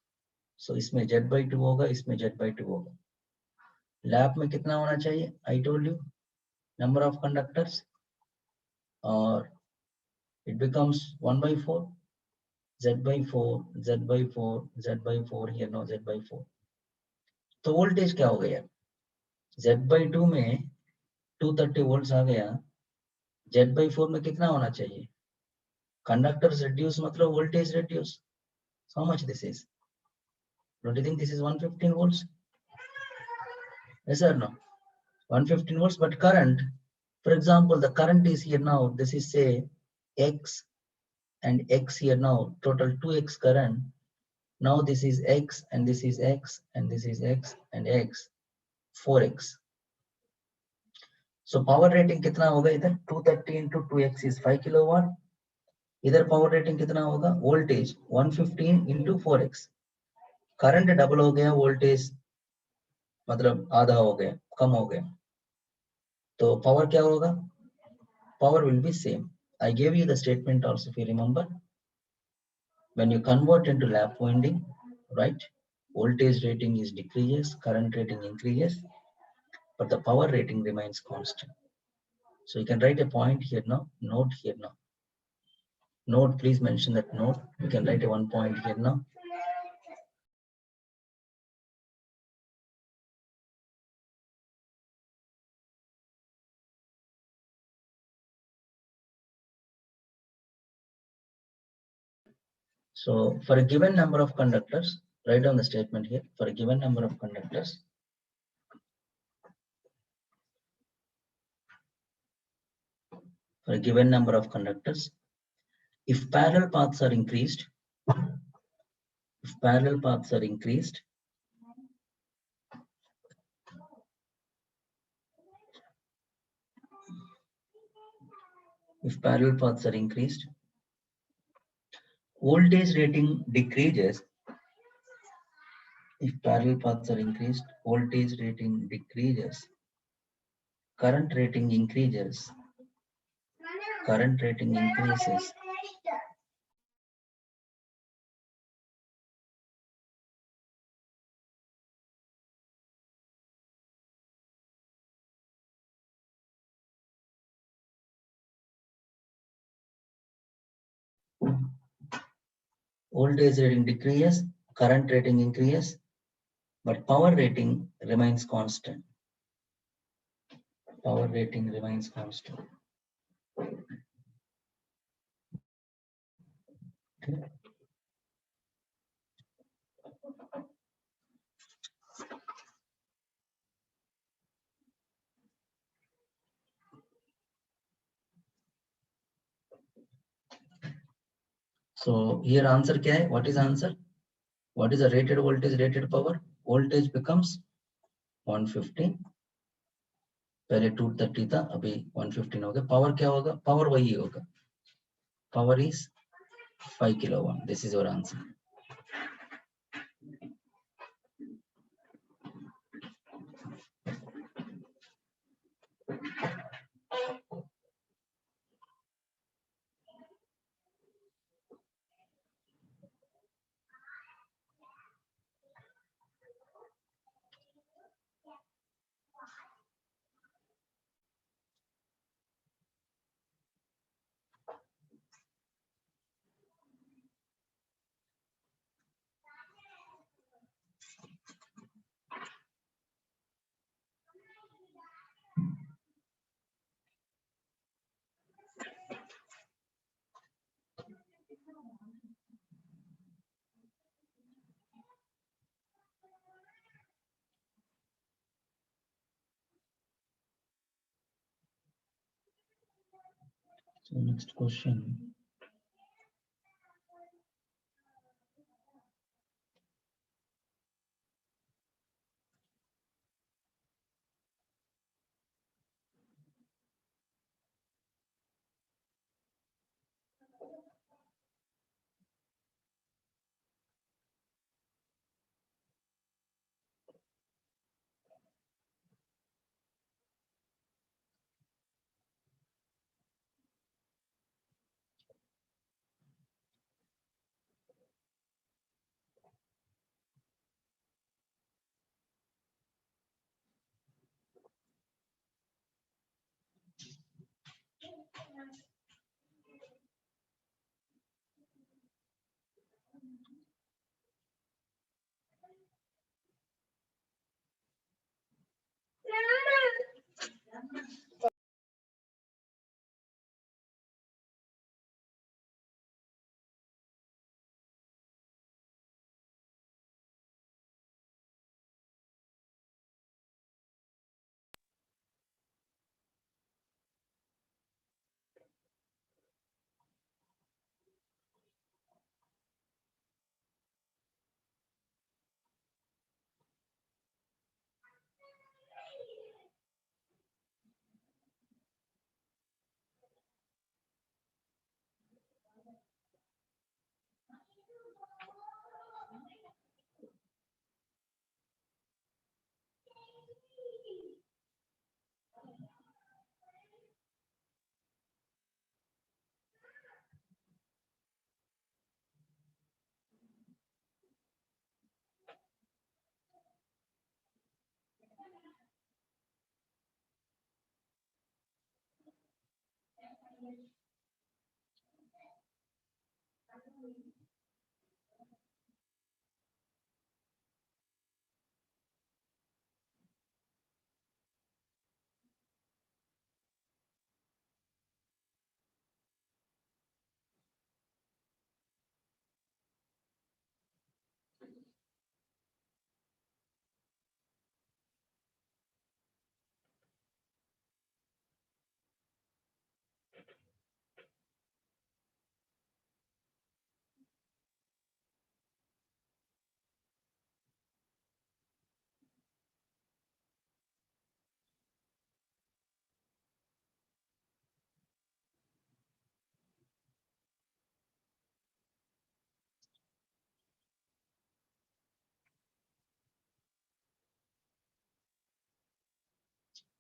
So इसमें Z by 2 होगा, इसमें Z by 2 होगा. लैप में कितना होना चाहिए? I told you number of conductors, or it becomes 1 by 4, Z by 4, Z by 4, Z by 4 here, no Z by 4. तो voltage क्या हो गया? Z by 2 में 230 volts आ गया, Z by 4 में कितना होना चाहिए? Conductors reduce मतलब voltage reduce. So how much this is? Don't you think this is 115 volts? Yes or no? 115 volts, but current, for example, the current is here now, this is say X and X here now, total 2X current. Now this is X and this is X and this is X and X, 4X. So power rating कितना होगा इधर? 230 into 2X is 5 kilowatt. इधर power rating कितना होगा? Voltage 115 into 4X. Current double हो गया, voltage मतलब आधा हो गया, कम हो गया. तो power क्या होगा? Power will be same. I gave you the statement also, if you remember. When you convert into lap winding, right, voltage rating is decreases, current rating increases, but the power rating remains constant. So you can write a point here now, note here now. Note, please mention that note. You can write a 1 point here now. So for a given number of conductors, write down the statement here. For a given number of conductors, if parallel paths are increased, if parallel paths are increased, voltage rating decreases. If parallel paths are increased, voltage rating decreases, current rating increases, current rating increases. Voltage rating decreases, current rating increases, but power rating remains constant. Power rating remains constant. Okay. So here answer क्या है? What is answer? What is the rated voltage, rated power? Voltage becomes 150. पहले 230 था, अभी 115 हो गया. Power क्या होगा? Power वही होगा. Power is 5 kilowatt. This is your answer. So next question.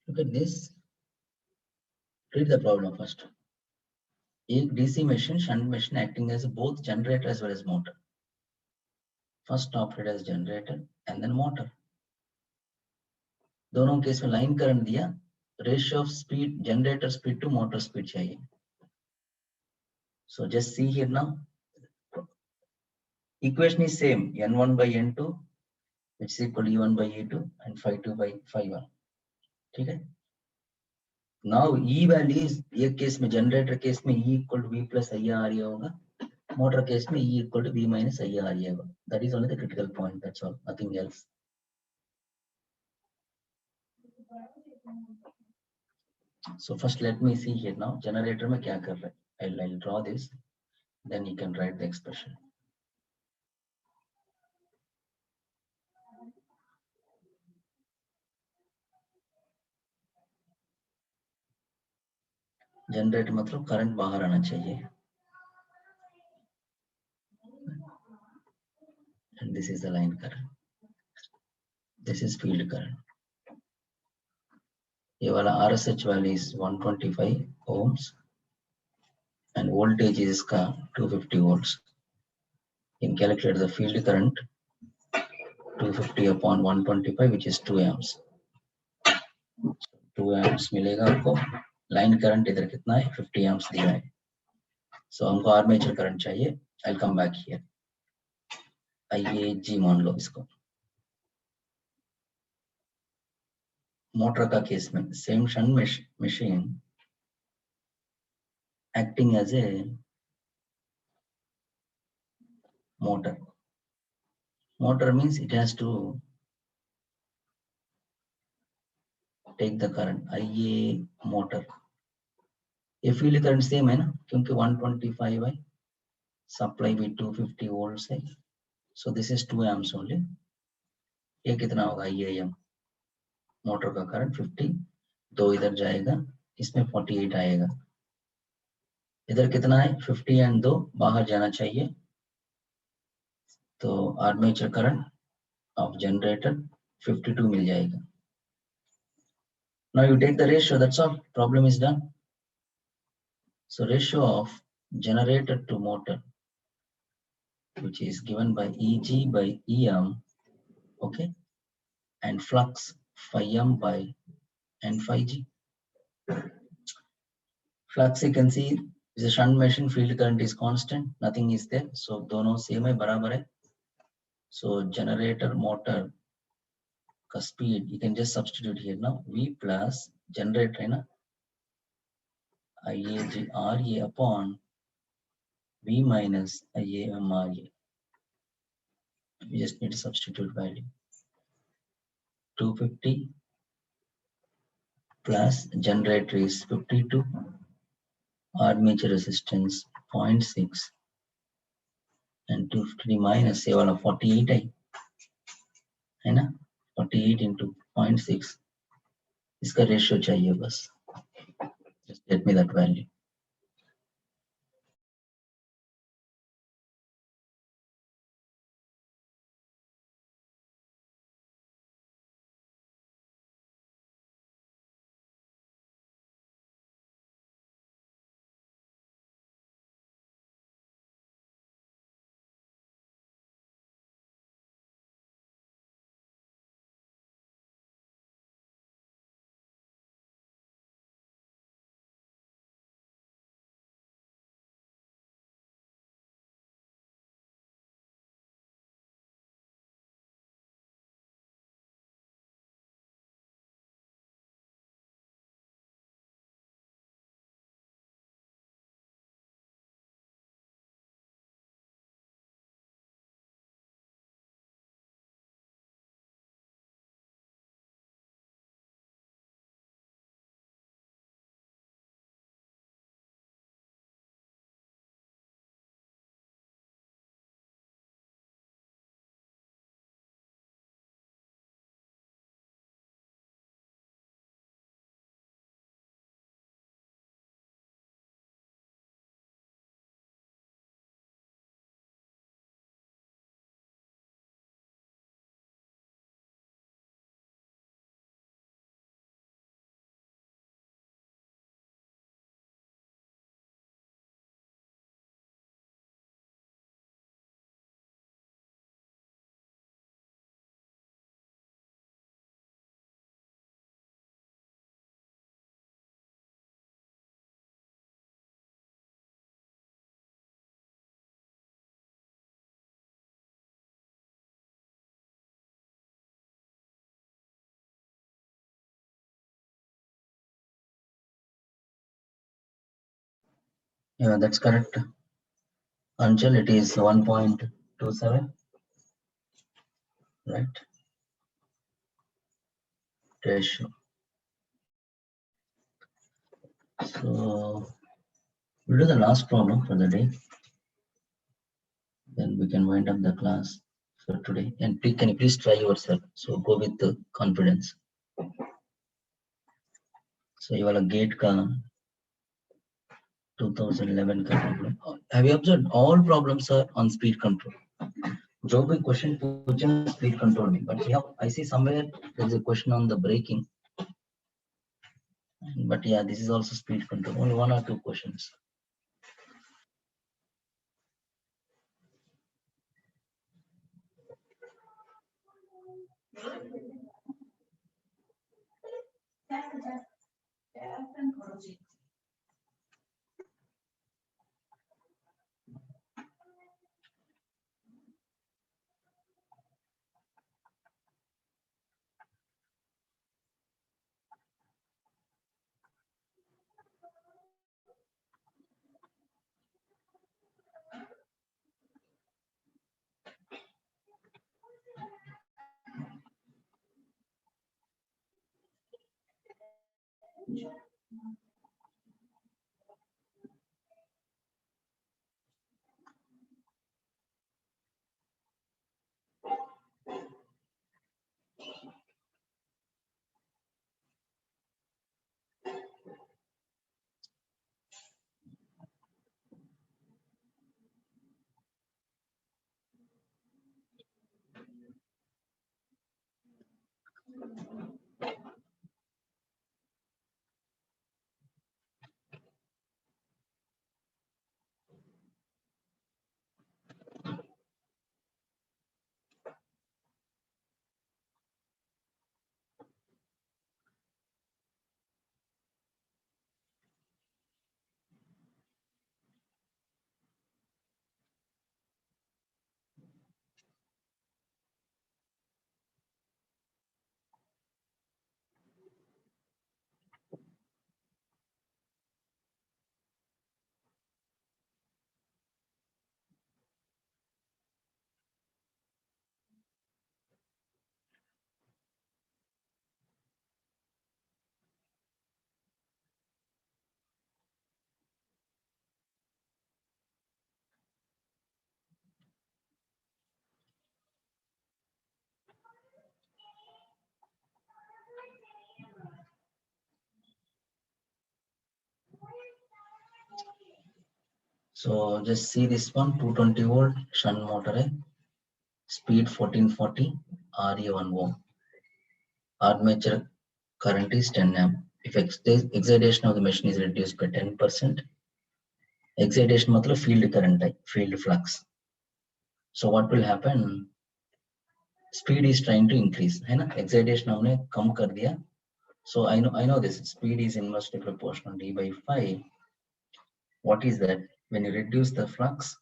Look at this. Read the problem first. एक DC machine, shunt machine acting as both generator as well as motor. First operated as generator and then motor. दोनों case में line current दिया, ratio of speed generator speed to motor speed चाहिए. So just see here now. Equation is same, n1 by n2 which is equal to e1 by e2 and phi2 by phi1. ठीक है? Now E value is एक case में generator case में E equal to V plus IR होगा, motor case में E equal to V minus IR होगा. That is only the critical point. That's all. Nothing else. So first let me see here now. Generator में क्या कर रहा है? I'll draw this. Then you can write the expression. Generator मतलब current बाहर आना चाहिए. And this is the line current. This is field current. ये वाला RSH value is 125 ohms and voltage is इसका 250 volts. You can calculate the field current 250 upon 125 which is 2 amps. 2 amps मिलेगा आपको. Line current इधर कितना है? 50 amps दिया है. So हमको आर्मेचर करंट चाहिए. I'll come back here. IAG मान लो इसको. मोटर का केस में same shunt machine acting as a motor. Motor means it has to take the current. IA motor. ये फील्ड करंट सेम है ना, क्योंकि 125 है, सप्लाई भी 250 वोल्ट्स है. So this is 2 amps only. ये कितना होगा? IAM मोटर का करंट 50, 2 इधर जाएगा, इसमें 48 आएगा. इधर कितना है? 50 and 2 बाहर जाना चाहिए. तो आर्मेचर करंट ऑफ जनरेटर 52 मिल जाएगा. Now you take the ratio, that's all. Problem is done. So ratio of generator to motor, which is given by EG by EM, okay, and flux phi m by n phi g. Flux you can see is a shunt machine, field current is constant, nothing is there. So दोनों same है, बराबर है. So generator motor का speed you can just substitute here now. V plus generator है ना, IAG RA upon V minus IAM RA. We just need to substitute value. 250 plus generator is 52, armature resistance 0.6 and 250 minus ये वाला 48 है ना, 48 into 0.6, इसका ratio चाहिए बस. Just get me that value. Yeah, that's correct. Anchal, it is 1.27, right? Ratio. So we'll do the last problem for the day. Then we can wind up the class for today. And can you please try yourself? So go with the confidence. So you are a gate ka 2011 ka problem. Have you observed all problems are on speed control? जो भी question पूछे speed control में, but yeah, I see somewhere there is a question on the braking. But yeah, this is also speed control. Only one or two questions. So just see this one, 220 volt shunt motor है, speed 1440, RE 1 ohm, armature current is 10 amp. If excitation of the machine is reduced by 10%, excitation मतलब field current है, field flux. So what will happen? Speed is trying to increase, है ना? Excitation हमने कम कर दिया. So I know this speed is inversely proportional d by 5. What is that? When you reduce the flux,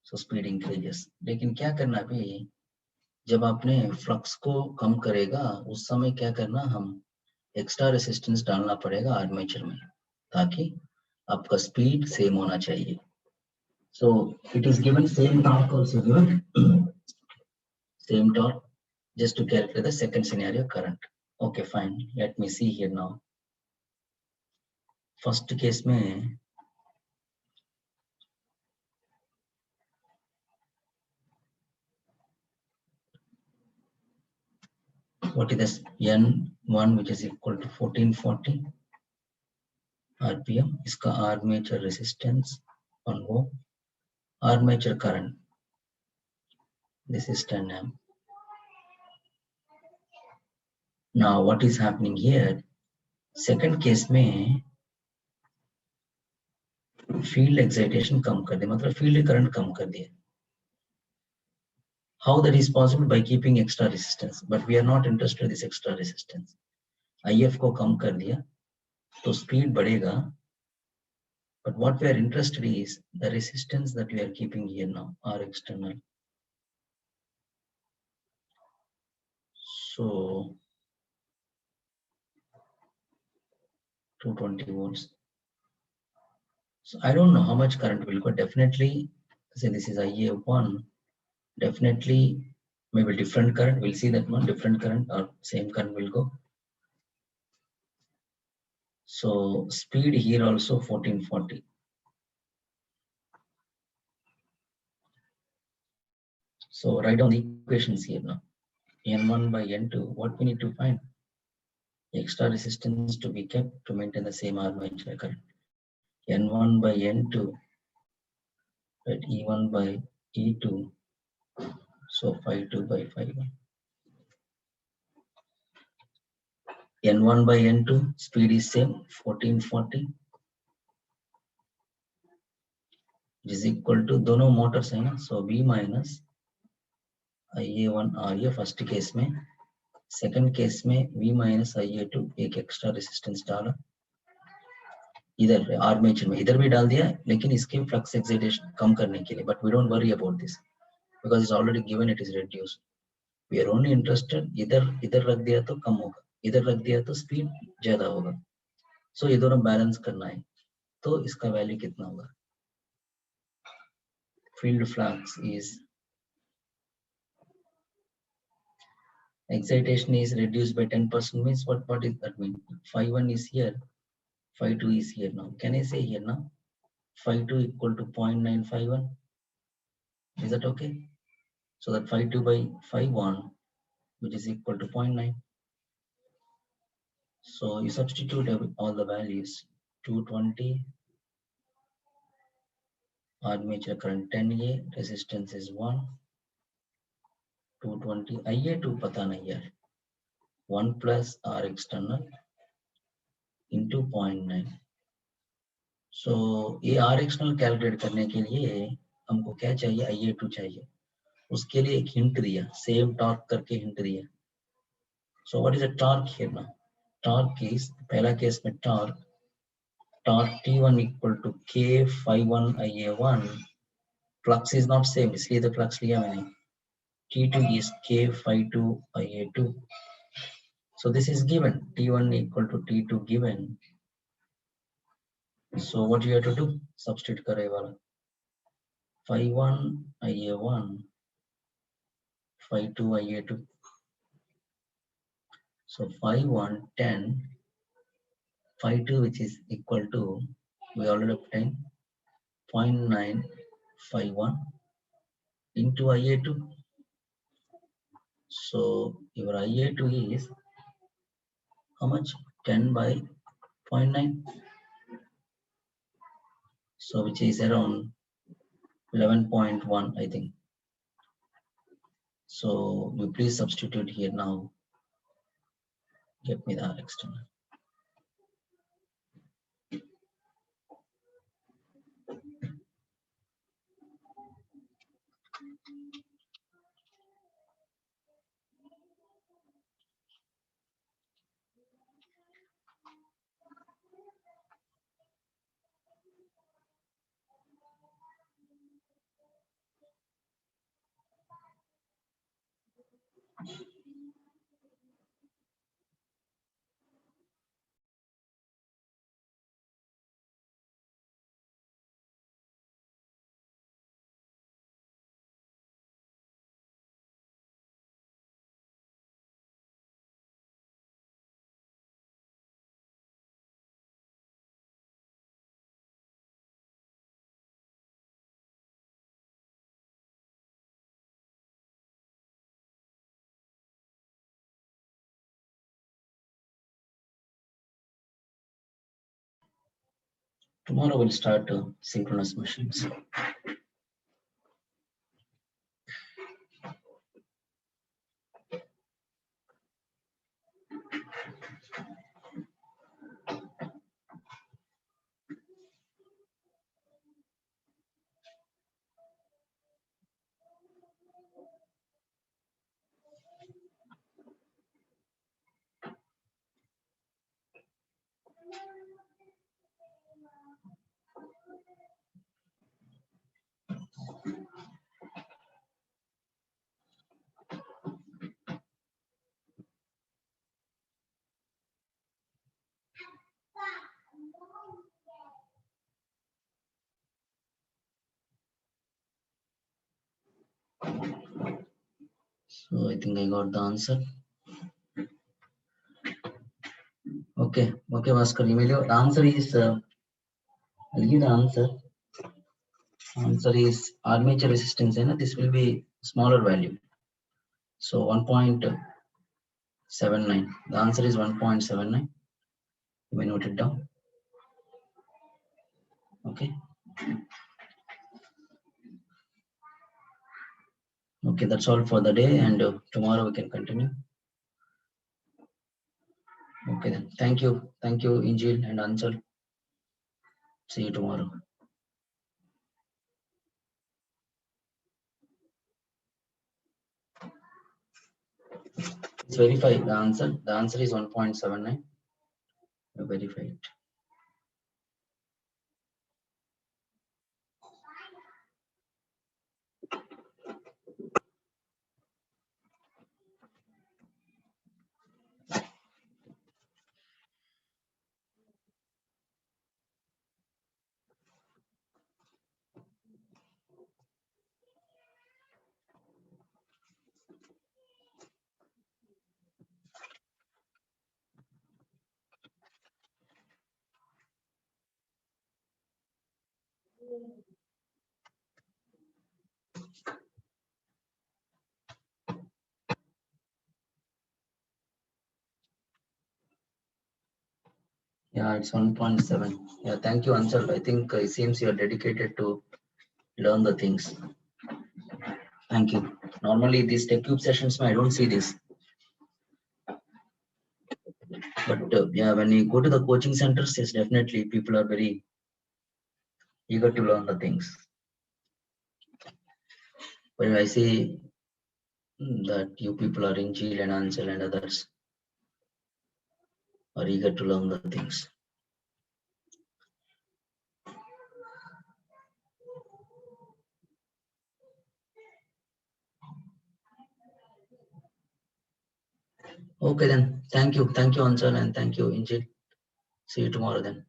so speed increases. लेकिन क्या करना अभी? जब आपने फ्लक्स को कम करेगा उस समय क्या करना, हम एक्स्ट्रा रेसिस्टेंस डालना पड़ेगा आर्मेचर में ताकि आपका स्पीड सेम होना चाहिए. So it is given same torque also given same torque just to calculate the second scenario current. Okay, fine. Let me see here now. First case में what is this N1 which is equal to 1440 RPM. इसका armature resistance 1 ohm, armature current this is 10 amp. Now what is happening here? Second case में field excitation कम कर दिया, मतलब field current कम कर दिया. How that is possible? By keeping extra resistance, but we are not interested in this extra resistance. IF को कम कर दिया तो speed बढ़ेगा, but what we are interested in is the resistance that we are keeping here now are external. So 220 volts. So I don't know how much current will go. Definitely, say this is IA1. Definitely, maybe different current. We'll see that one different current or same current will go. So speed here also 1440. So write down the equations here now. N1 by N2. What we need to find? Extra resistance to be kept to maintain the same armature current. N1 by N2. Right, E1 by E2. So phi 2 by phi 1. N1 by N2 speed is same 1440. It is equal to दोनों Motors है ना, so V minus IA1 RA first case में, second case में V minus IA2 एक extra resistance डाला इधर armature में, इधर भी डाल दिया लेकिन इसके फ्लक्स एक्साइटेशन कम करने के लिए, but we don't worry about this because it's already given, it is reduced. We are only interested इधर रख दिया तो कम होगा, इधर रख दिया तो स्पीड ज्यादा होगा. सो ये दोनों बैलेंस करना है, तो इसका वैल्यू कितना होगा? Field flux is excitation is reduced by 10% means what is that mean? Phi 1 is here, phi 2 is here. Now can I say here now phi 2 equal to 0.951? Is that okay? So that phi 2 by phi 1 which is equal to 0.9. So you substitute all the values. 220 armature current 10A, resistance is 1, 220 IA2 पता नहीं यार, 1 plus R external into 0.9. सो ये are external calculate करने के लिए हमको क्या चाहिए? IA2 चाहिए. उसके लिए एक हिंट दिया, सेम टॉर्क करके हिंट दिया. So what is a torque here now? Torque is, पहला केस में torque T1 equal to K phi 1 IA1. Flux is not same इसलिए तो फ्लक्स लिया मैंने. T2 is K phi 2 IA2. So this is given, T1 equal to T2 given. So what you have to do? Substitute करे वाला. Phi 1 IA1, phi 2 IA2. So phi 1 10, phi 2 which is equal to, we already obtained 0.9 phi 1 into IA2. So your IA2 is how much? 10 by 0.9. So which is around 11.1 I think. So you please substitute here now. Get me the R external. Tomorrow we'll start synchronous machines. So I think I got the answer. Okay, Bhaskar, the answer is, I'll give the answer. Answer is armature resistance, and this will be smaller value. So 1.79. The answer is 1.79. You may note it down. Okay. Okay, that's all for the day, and tomorrow we can continue. Okay then. Thank you, Injil and Ansel. See you tomorrow. Let's verify the answer. The answer is 1.79. Verify it. Yeah, it's 1.7. Yeah, thank you, Ansel. I think it seems you are dedicated to learn the things. Thank you. Normally, these TechCube sessions, I don't see this. But yeah, when you go to the coaching centers, yes, definitely people are very eager to learn the things. When I see that you people are in Jill and Ansel and others are eager to learn the things. Okay then. Thank you, Ansel, and thank you, Injil. See you tomorrow then.